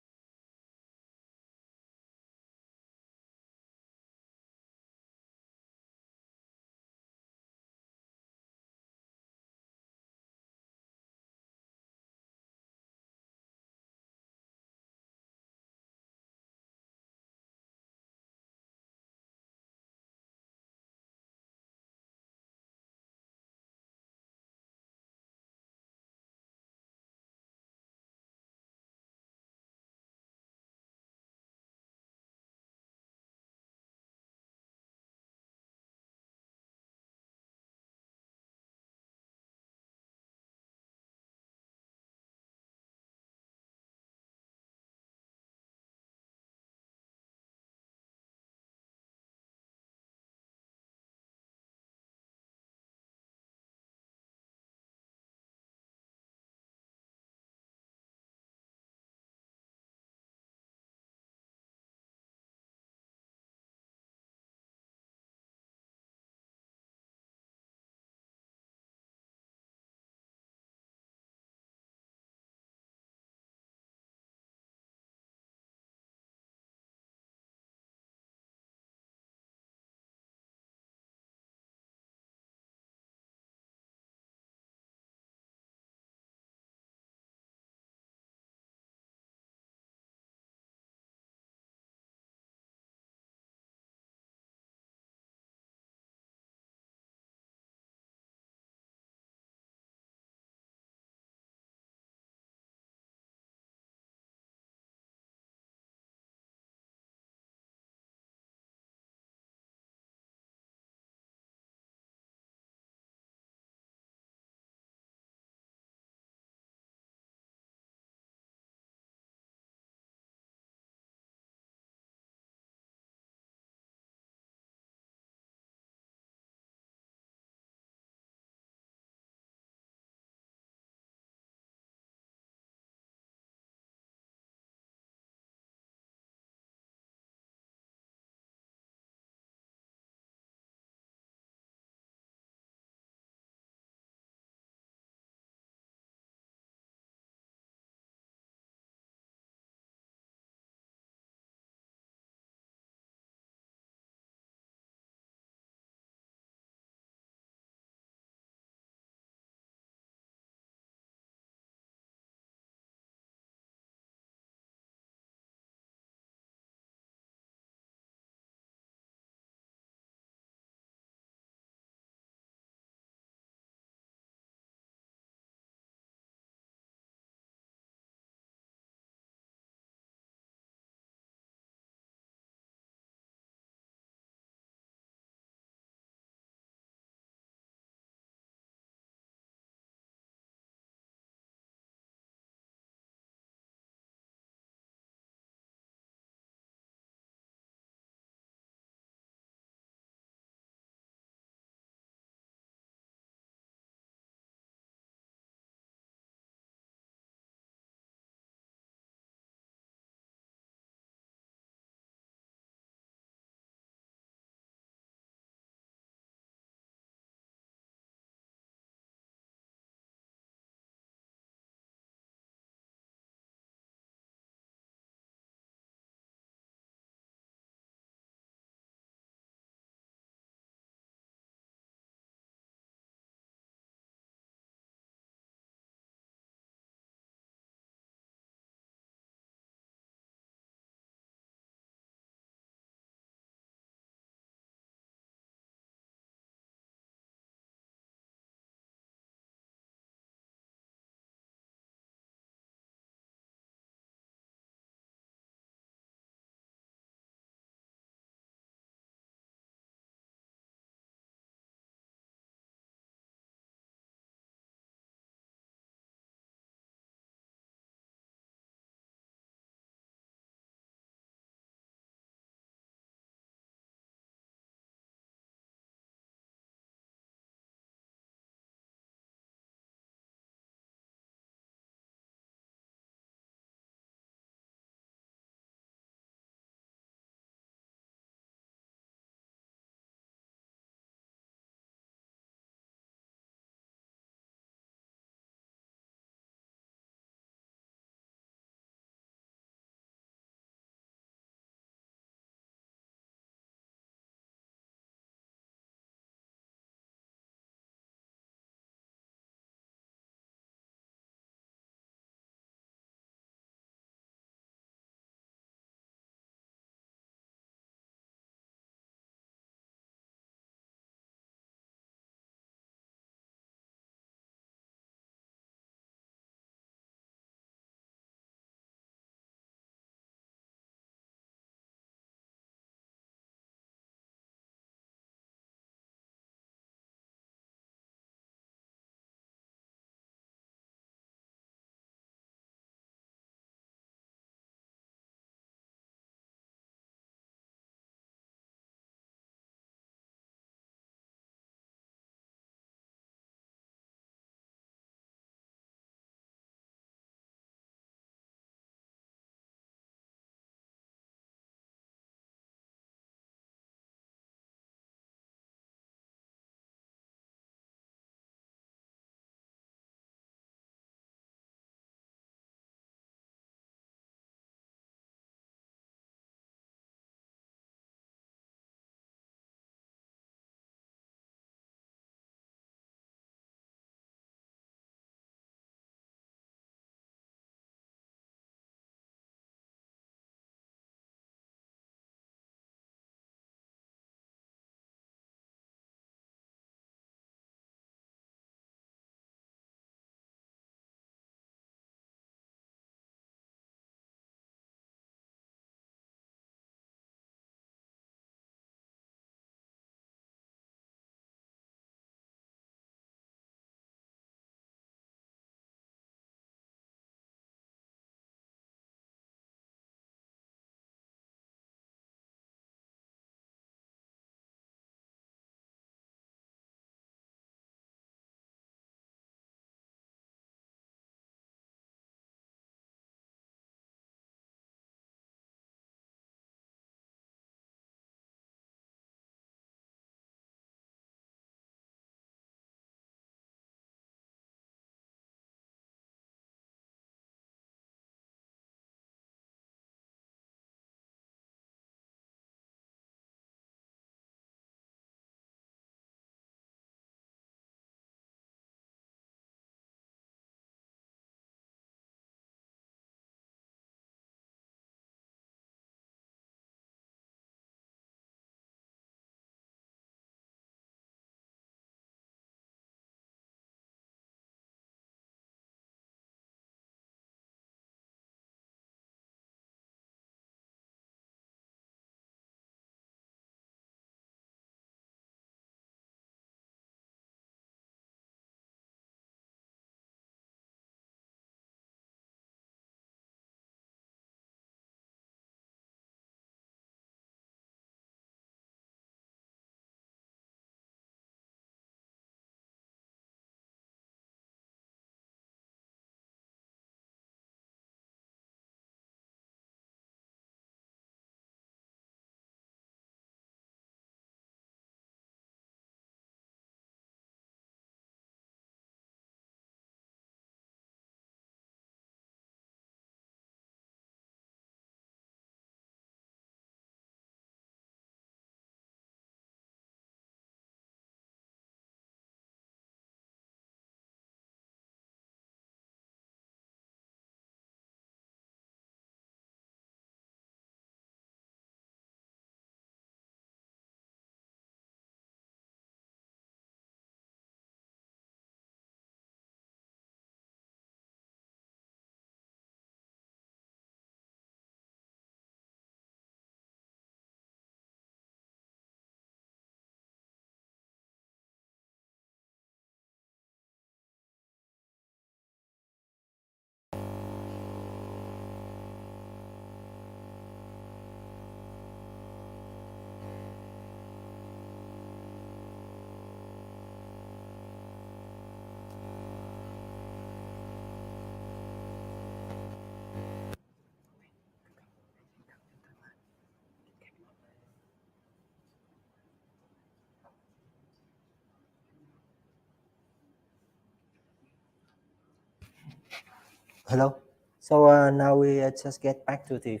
Hello. So now we just get back to the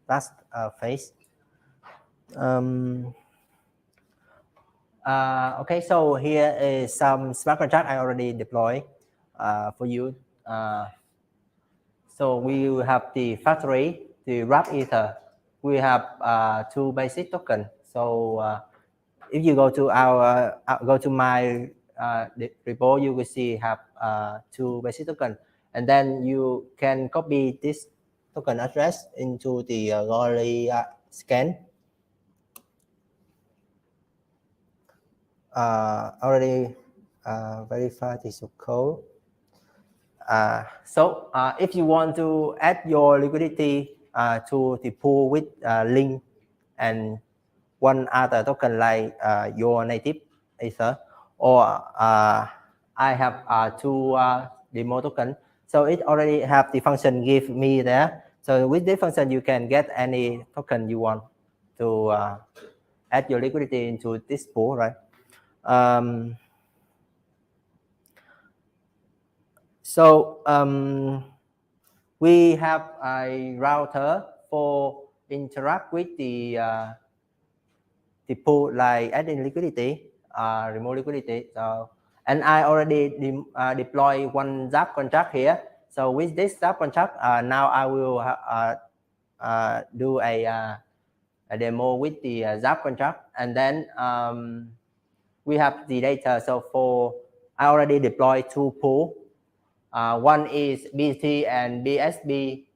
last phase. Okay, so here is some smart contract I already deployed for you. So we will have the factory, the wrap ether. We have two basic tokens. So if you go to go to my repo, you will see have two basic tokens, and then you can copy this token address into the Goerli scan. Already verified this code. So if you want to add your liquidity to the pool with link and one other token like your native Ether, or I have two demo token, so it already have the function give me there. So with this function, you can get any token you want to add your liquidity into this pool, right? We have a router for interact with the pool, like adding liquidity, remove liquidity. And I already deploy one Zap contract here. So with this Zap contract, now I will do a demo with the Zap contract, and then we have the data. So I already deployed two pool. One is BT and BSB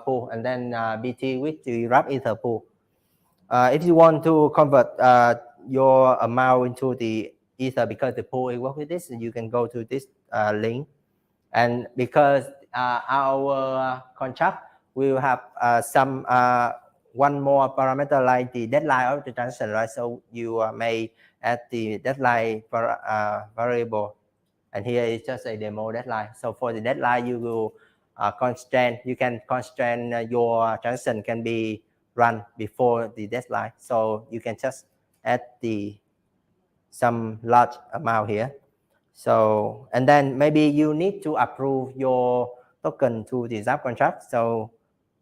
pool, and then BT with the wrap ether pool. If you want to convert your amount into the ether, because the pool work with this, you can go to this link. And because our contract will have some one more parameter like the deadline of the transaction, right? So you may add the deadline variable, and here is just a demo deadline. So for the deadline, you will you can constrain your transaction can be run before the deadline. So you can just add some large amount here. So, and then maybe you need to approve your token to the Zap contract. So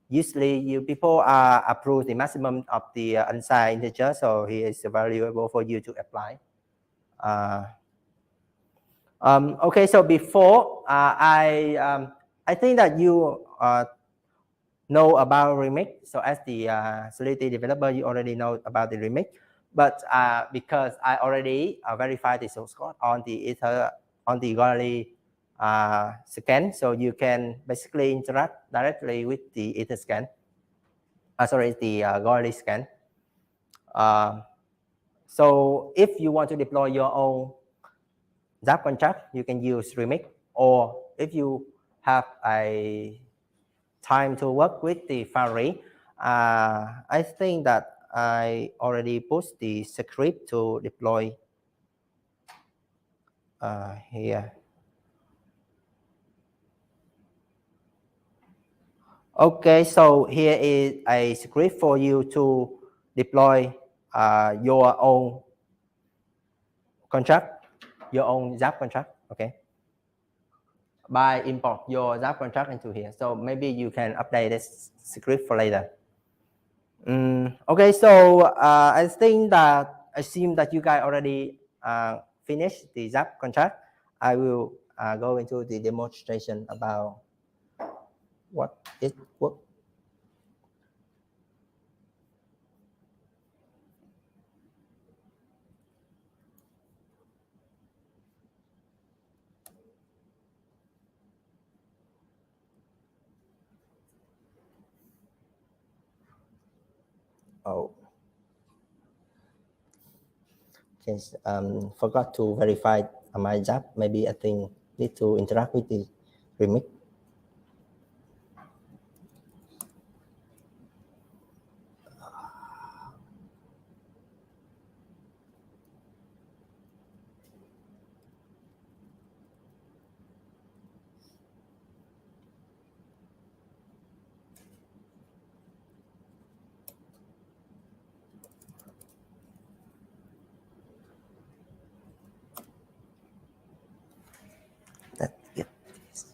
usually people approve the maximum of the unsigned integer. So here is valuable for you to apply. Okay, so before I think that you know about Remix. So as the Solidity developer, you already know about the Remix. But because I already verified the source code on the Ether, on the Goerli scan, so you can basically interact directly with the Ether scan. The Goerli scan. So if you want to deploy your own Zap contract, you can use Remix. Or if you have a time to work with the Foundry, I think that I already pushed the script to deploy here. Okay, so here is a script for you to deploy your own contract, your own Zap contract, okay? By import your Zap contract into here. So maybe you can update this script for later. Okay, so I think that assume that you guys already finished the Zap contract. I will go into the demonstration about what it works. Oh, just forgot to verify my Zap. Maybe I think need to interact with the Remix. Let's get this.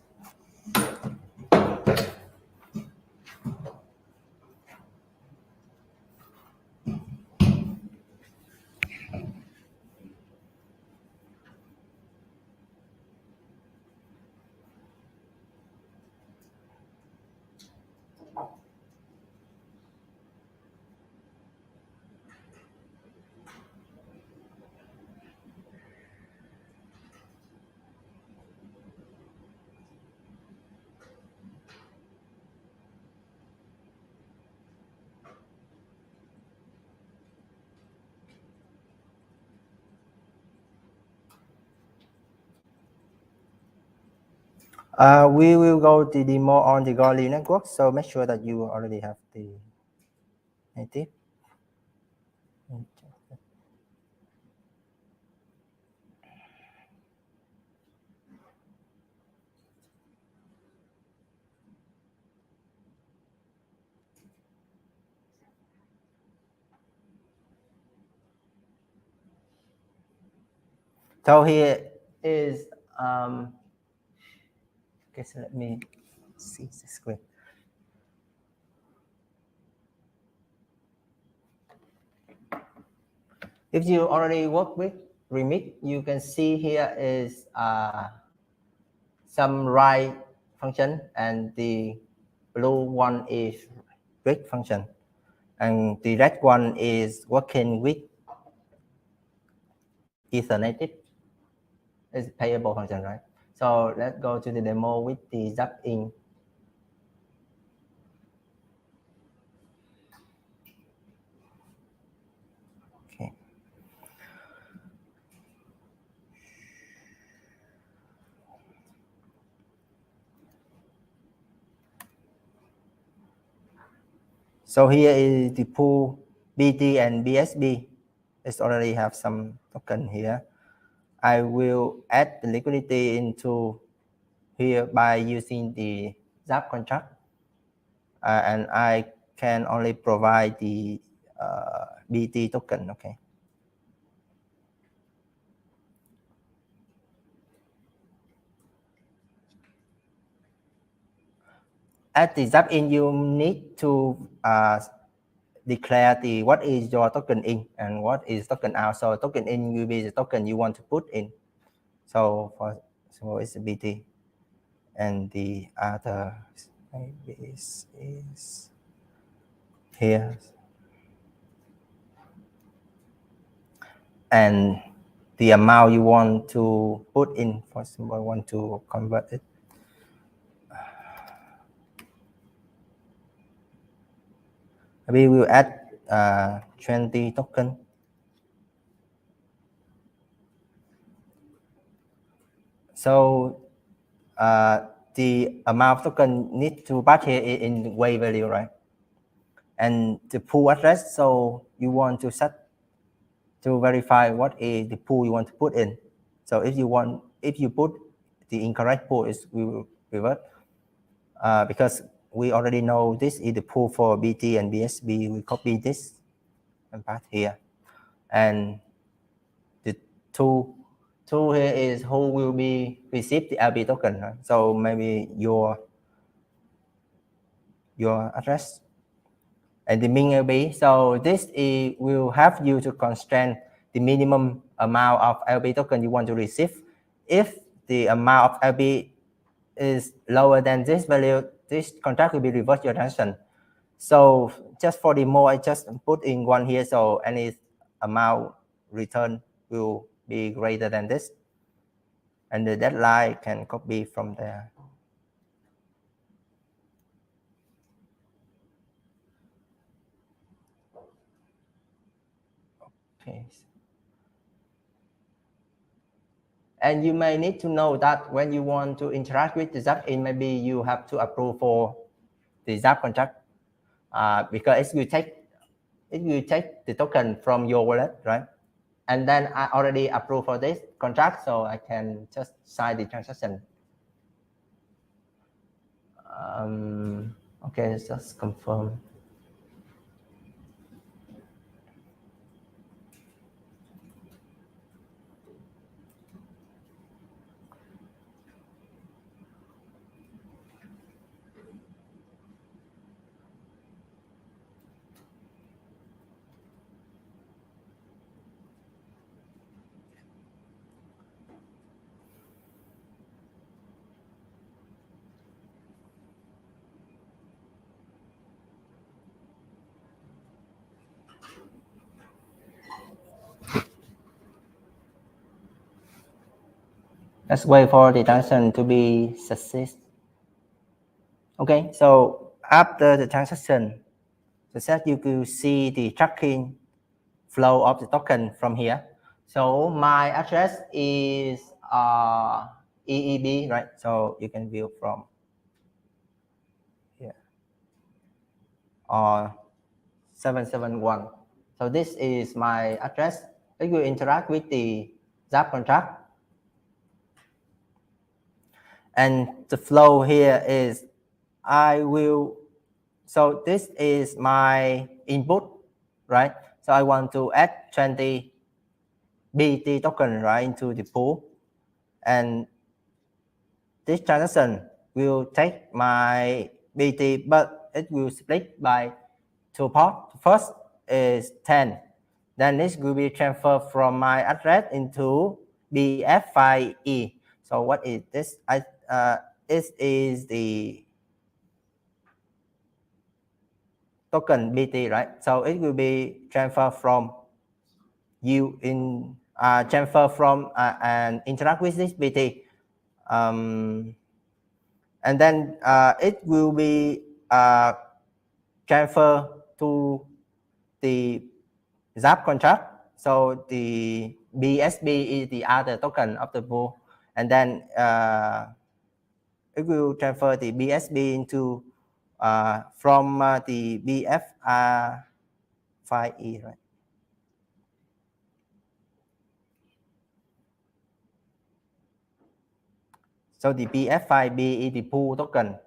We will go to demo on the Goerli network, so make sure that you already have the native. So here is, okay, so let me see the screen. If you already work with remit, you can see here is some write function, and the blue one is read function, and the red one is working with Ethernet. Is payable function, right? So let's go to the demo with the zap in. Okay. So here is the pool BT and BSB. It already have some token here. I will add the liquidity into here by using the Zap contract, and I can only provide the BT token. Okay. At the Zap in, you need to declare the what is your token in and what is token out. So token in will be the token you want to put in. So for example, it's BT, and the other maybe is here, and the amount you want to put in. For example, I want to convert it. We will add 20 token. So the amount of token need to pass here in way value, right? And the pool address, so you want to set to verify what is the pool you want to put in. So if you put the incorrect pool, it will revert. Because we already know this is the pool for BT and BSB, we copy this and pass here. And the two here is who will be receive the LB token, right? So maybe your address and the min LB. So this will help you to constrain the minimum amount of LB token you want to receive. If the amount of LB is lower than this value, this contract will be reverse your transaction. So just for demo, I just put in one here, so any amount return will be greater than this, and the deadline can copy from there. Okay. And you may need to know that when you want to interact with the Zap in, maybe you have to approve for the Zap contract, because it will take the token from your wallet, right? And then I already approve for this contract, so I can just sign the transaction. Okay, just confirm. Let's wait for the transaction to be success. Okay, so after the transaction success, you will see the tracking flow of the token from here. So my address is EEB, right? So you can view from here or 771. So this is my address. It will interact with the Zap contract. And the flow here is so this is my input, right? So I want to add 20 BT token, right, into the pool. And this transaction will take my BT, but it will split by two parts. First is 10. Then this will be transferred from my address into BF5E. So what is this? This is the token BT, right? So it will be transferred from transfer from and interact with this BT. And then it will be transferred to the Zap contract. So the BSB is the other token of the pool. And then it will transfer the BSB into from the BF5E, right? So the BF5B is the pool token,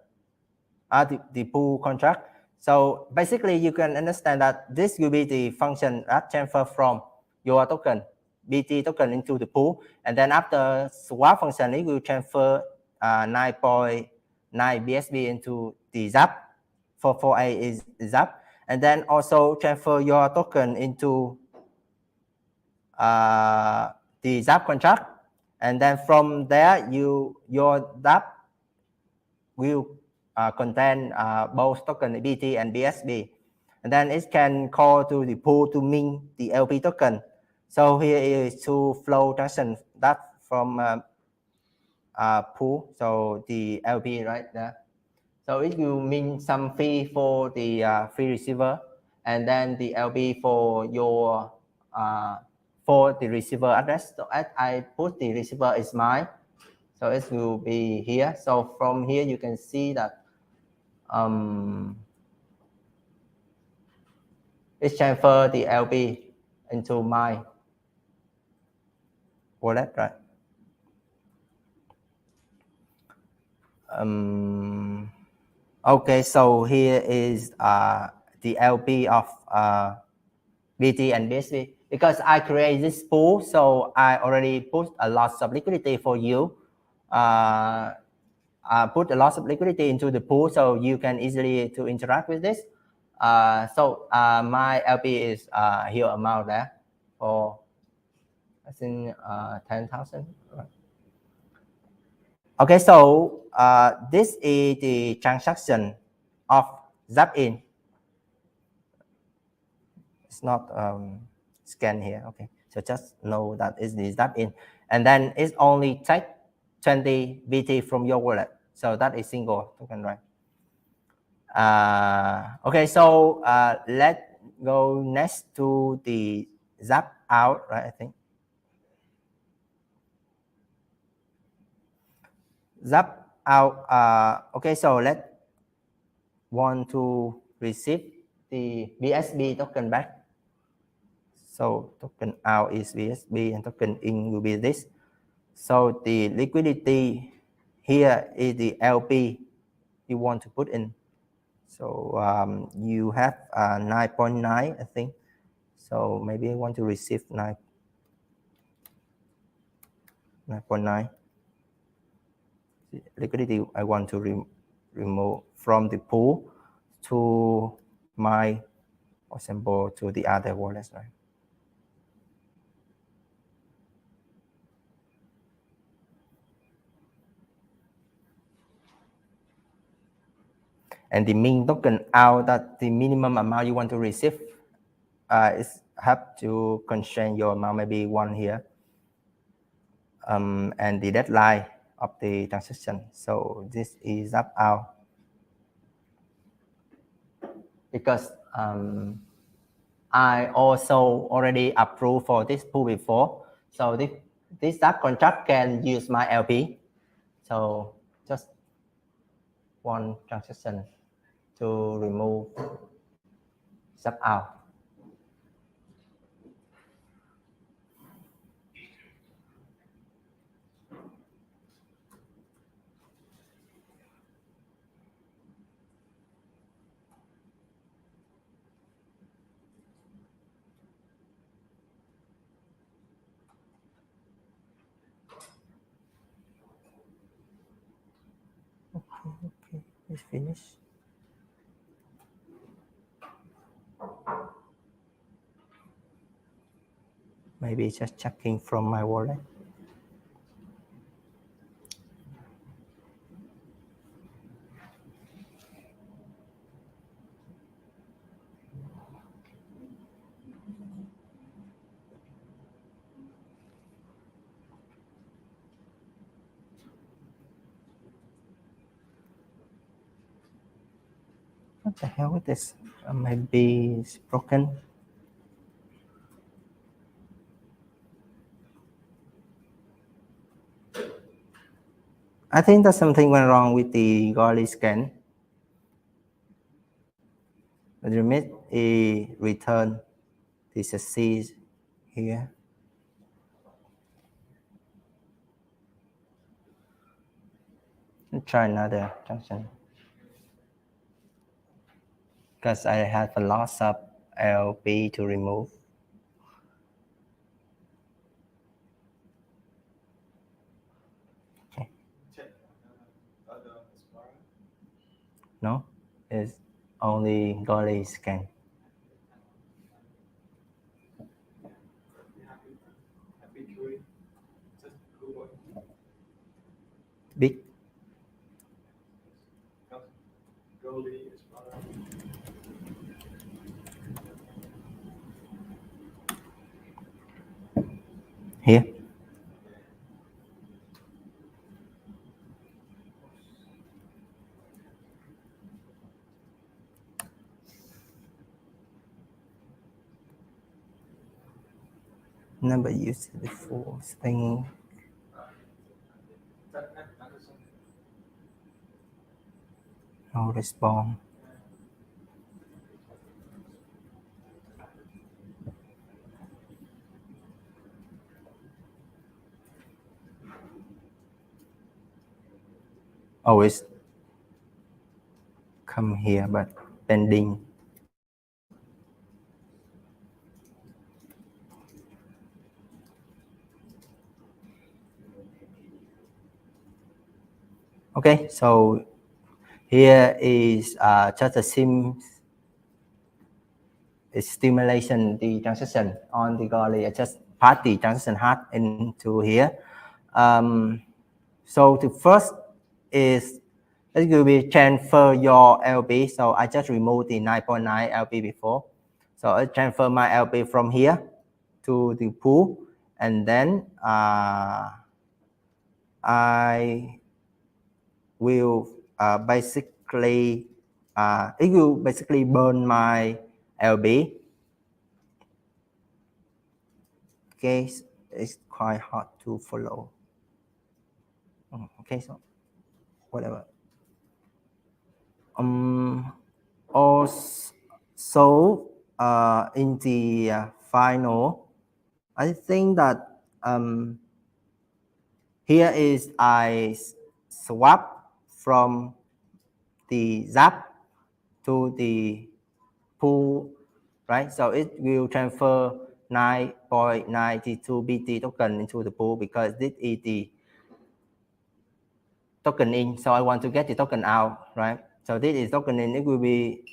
the pool contract. So basically, you can understand that this will be the function that transfer from your token, BT token, into the pool. And then after swap function, it will transfer 9.9 BSB into the Zap. 448 is Zap. And then also transfer your token into the Zap contract. And then from there, your Zap will contain both token BT and BSB. And then it can call to the pool to mint the LP token. So here is two flow transactions that from pool. So the LP right there. So it will mean some fee for the fee receiver, and then the LP for your for the receiver address. So as I put the receiver is mine, so it will be here. So from here you can see that it transfer the LP into my wallet, right? Okay, so here is the LP of BT and BSB. Because I create this pool, so I already put a lot of liquidity for you. Put a lot of liquidity into the pool, so you can easily to interact with this. So my LP is here amount there for I think 10,000. Okay, so this is the transaction of Zap-in. It's not scanned here. Okay, so just know that it's the Zap-in, and then it's only take 20 BT from your wallet. So that is single token, right? Okay, so let's go next to the Zap out, right? I think Zap out. Okay, so let's want to receive the BSB token back. So token out is BSB and token in will be this. So the liquidity here is the LP you want to put in. So you have 9.9, I think. So maybe I want to receive 9.9. Liquidity I want to remove from the pool to my, for example, to the other wallets, right? And the min token out, that the minimum amount you want to receive is have to constrain your amount, maybe one here. And the deadline of the transaction. So this is up out. Because I also already approved for this pool before. So this Zap contract can use my LP. So just one transaction to remove sub out. Okay, it's finished. Maybe just checking from my wallet. What the hell is this? Maybe it's broken. I think that something went wrong with the Goli scan. The remit is return the succeed here. Let's try another transaction. Because I have a loss of LP to remove. Okay. No, it's only Goli scan. Big. Here. Never used it before. Thing. No response. Always come here, but pending. Okay, so here is just a stimulation the transaction on the Goli. I just pass the transaction hat into here. So the first is it will be transfer your LP. So I just removed the 9.9 LP before. So I transfer my LP from here to the pool, and then I will basically it will basically burn my LB. Okay, it's quite hard to follow. Okay, so whatever. Also, in the final, I think that here is I swap from the Zap to the pool, right? So it will transfer 9.92 BT token into the pool because this is the token in. So I want to get the token out, right? So this is token in. It will be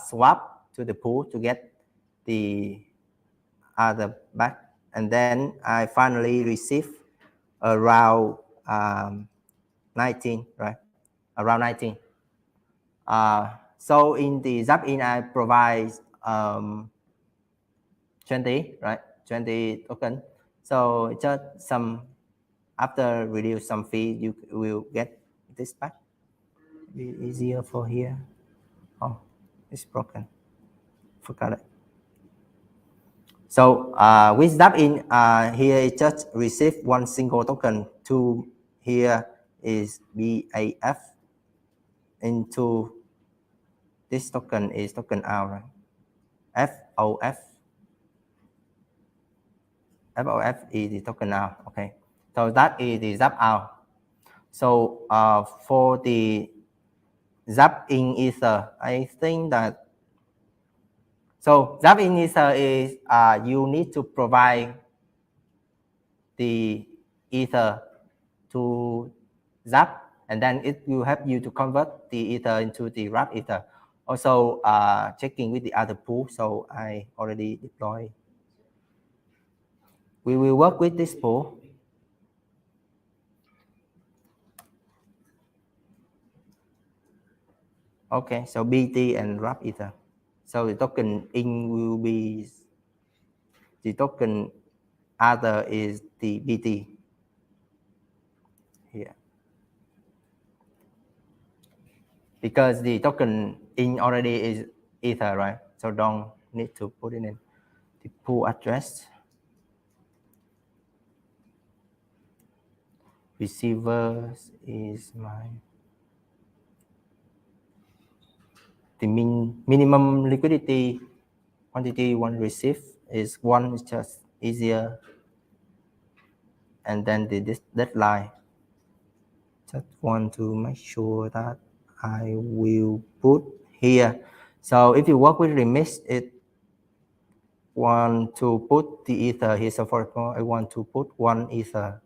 swap to the pool to get the other back, and then I finally receive around 19, right? Around 19. So in the Zap in, I provide 20, right? 20 token. So just some after reduce some fee, you will get this back. Be easier for here. Oh, it's broken. Forgot it. So with Zap in, here it just receive one single token to here is BAF into this token is token out, right? FOF is the token out. Okay, so that is the zap out. So for the zap in ether, I think that zap in ether is you need to provide the ether to zap, and then it will help you to convert the ether into the wrap ether. Also checking with the other pool, so I already deployed. We will work with this pool. Okay, so BT and wrap ether. So the token in will be the token other is the BT here. Because the token in already is ether, right? So don't need to put it in. The pool address. Receivers is the minimum liquidity quantity you want to receive is 1, is just easier. And then the deadline. Just want to make sure that I will put here. So if you work with remix, it want to put the ether here. So for example, I want to put 1 ether.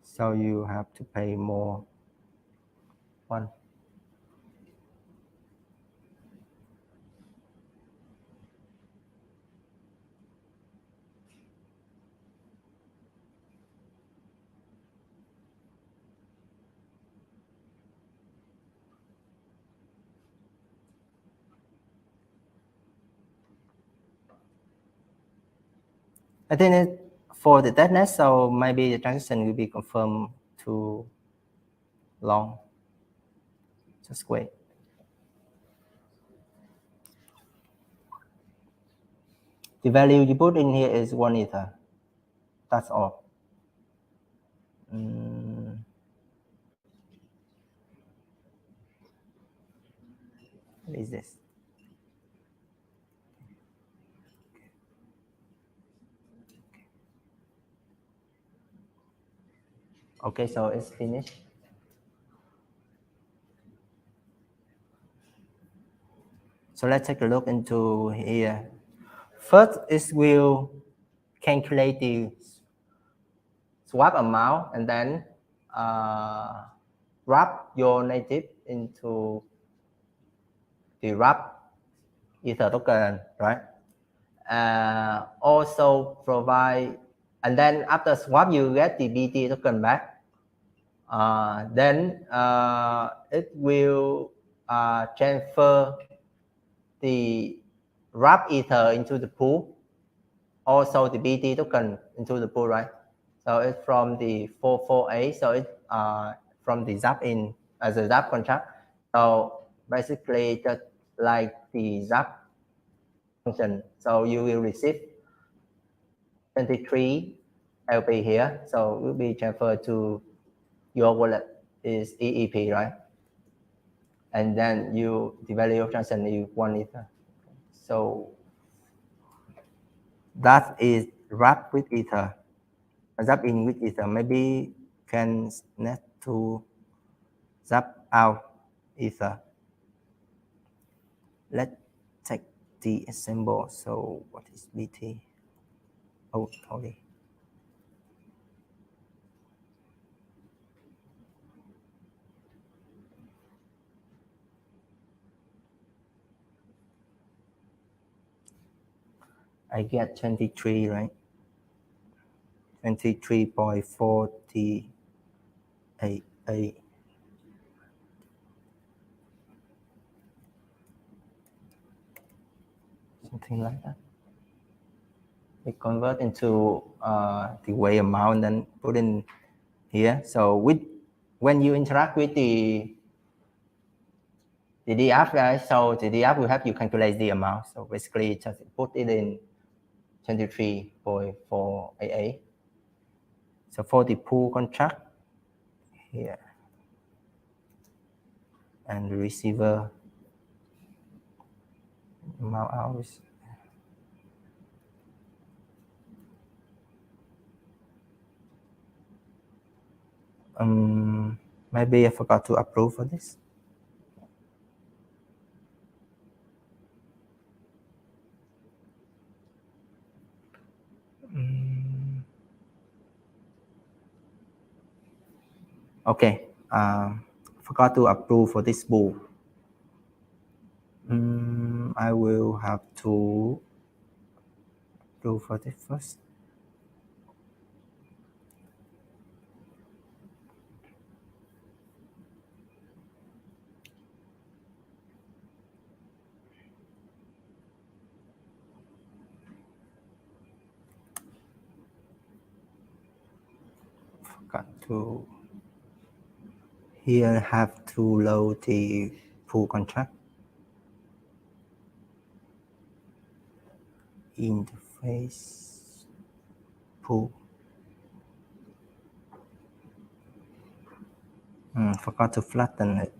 So you have to pay more. 1. I think for the testnet, so maybe the transaction will be confirmed too long. Just wait. The value you put in here is 1 ether. That's all. What is this? Okay, so it's finished. So let's take a look into here. First, it will calculate the swap amount and then wrap your native into the wrap ether token, right? Also provide, and then after swap, you get the BT token back. Then it will transfer the wrap ether into the pool, also the BT token into the pool, right? So it's from the 448, so it's from the zap in as a zap contract. So basically just like the zap function, so you will receive 23 LP here, so will be transferred to your wallet is EEP, right? And then the value of transaction is 1 ether. So that is wrap with ether. Zap in with ether. Maybe can net to zap out ether. Let's take the example. So what is BT? Oh, sorry. I get 23, right? 23.488. Something like that. We convert into the weight amount and put in here. So when you interact with the DF, right? So the DF will help you calculate the amount. So basically just put it in 23.488. So for the pool contract here and the receiver amount hours. Maybe I forgot to approve for this. Okay, forgot to approve for this pool. I will have to approve for this first. Forgot to here have to load the pool contract interface pool. Forgot to flatten it.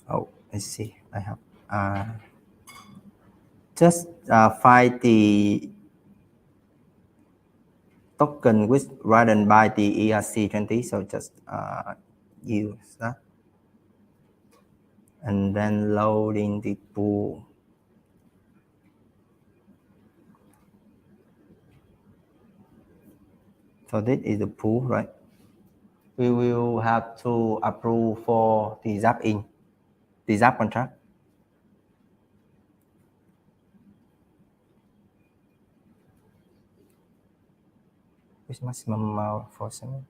Oh, I see. I have just find the token which written by the ERC20. So just use that, and then loading the pool. So this is the pool, right? We will have to approve for the zap in, the zap contract. With maximum amount for some.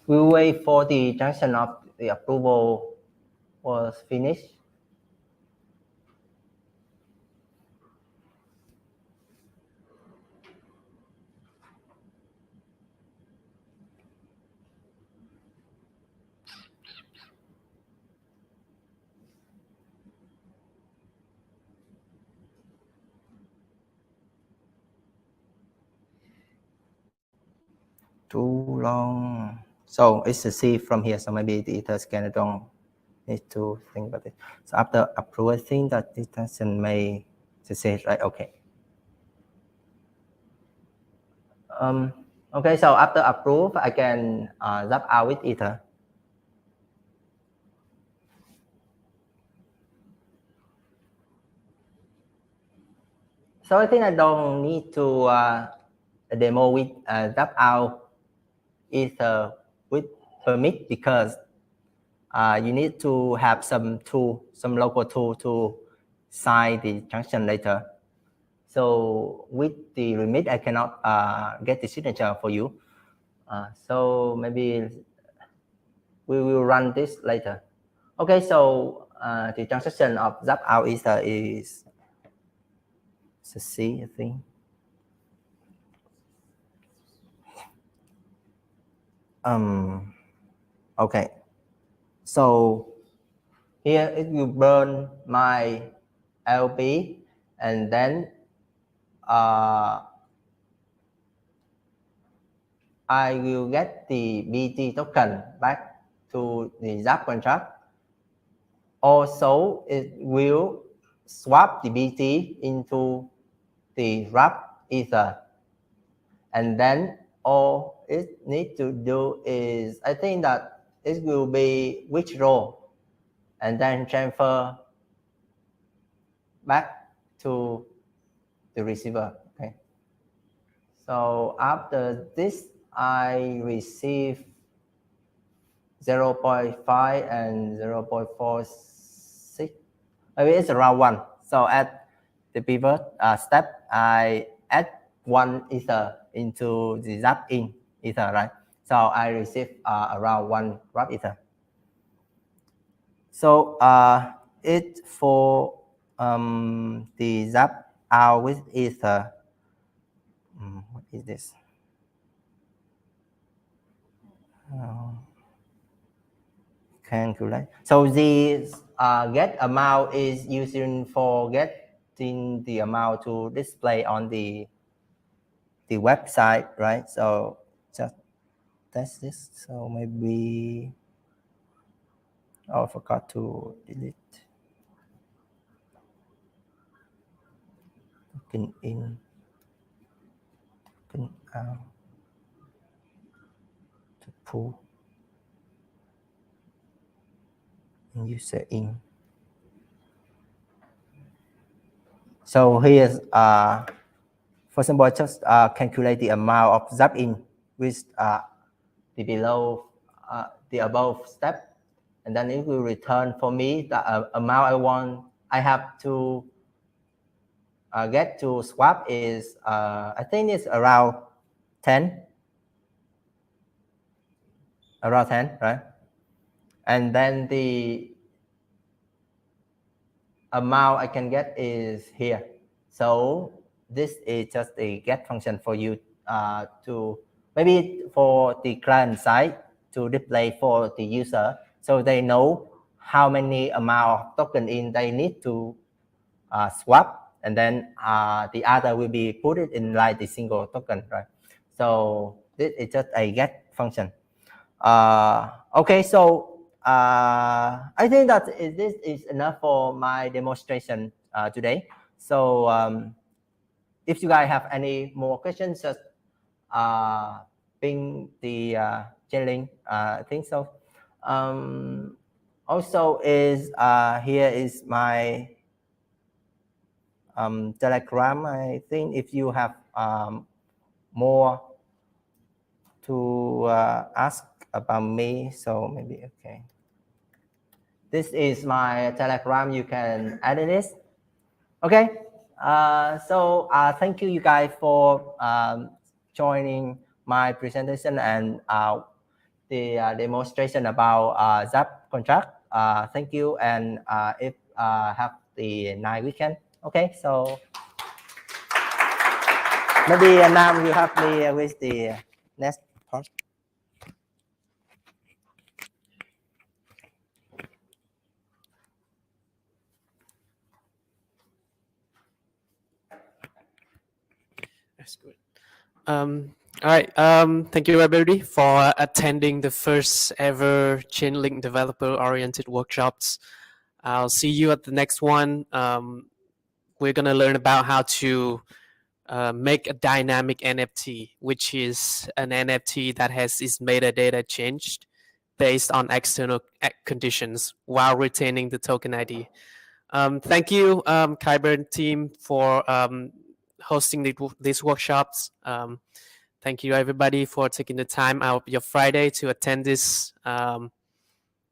We'll wait for the junction of the approval was finished. Too long. So it's a C from here. So maybe the ether scanner don't need to think about it. So after approve, I think that this transaction may succeed, right? Okay. Okay, so after approve, I can zap out with ether. So I think I don't need to demo with zap out ether with permit, because you need to have some tool, some local tool to sign the transaction later. So with the remit, I cannot get the signature for you. So maybe we will run this later. Okay, so the transaction of zap out ether is C, I think. Okay, so here it will burn my LP, and then I will get the BT token back to the Zap contract. Also, it will swap the BT into the wrap ether, and then all it needs to do is, I think that it will be withdraw and then transfer back to the receiver. Okay. So after this, I receive 0.5 and 0.46. Maybe it's around 1. So at the pivot step, I add 1 Ether into the Zap in Ether, right? So I receive around 1 wrap Ether. So it for the Zap out with Ether. What is this? Calculate. So the get amount is using for getting the amount to display on the website, right? So just test this. So maybe I forgot to delete. Token in, token out, to pull, and user in. So here's for example, just calculate the amount of zap in with the below the above step, and then it will return for me the amount I want. I have to get to swap is I think it's around 10, right? And then the amount I can get is here. So this is just a get function for you to maybe for the client side to display for the user, so they know how many amount of token in they need to swap, and then the other will be put it in like the single token, right? So this is just a get function. Okay, so I think that this is enough for my demonstration today. So if you guys have any more questions, just ping the chain link. I think so. Also is here is my Telegram. I think if you have more to ask about me, so maybe okay. This is my Telegram. You can edit this. Okay. So thank you guys for joining my presentation and the demonstration about Zap contract. Thank you, and if have the nice weekend. Okay, so maybe now you help me with the next part. That's good. All right. Thank you, everybody, for attending the first ever Chainlink developer-oriented workshops. I'll see you at the next one. We're going to learn about how to make a dynamic NFT, which is an NFT that has its metadata changed based on external conditions while retaining the token ID. Thank you, Kyber team, for hosting these workshops. Thank you, everybody, for taking the time out of your Friday to attend this.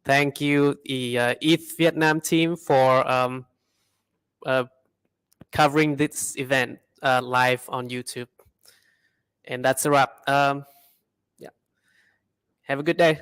Thank you, the ETH Vietnam team, for covering this event live on YouTube. And that's a wrap. Yeah. Have a good day.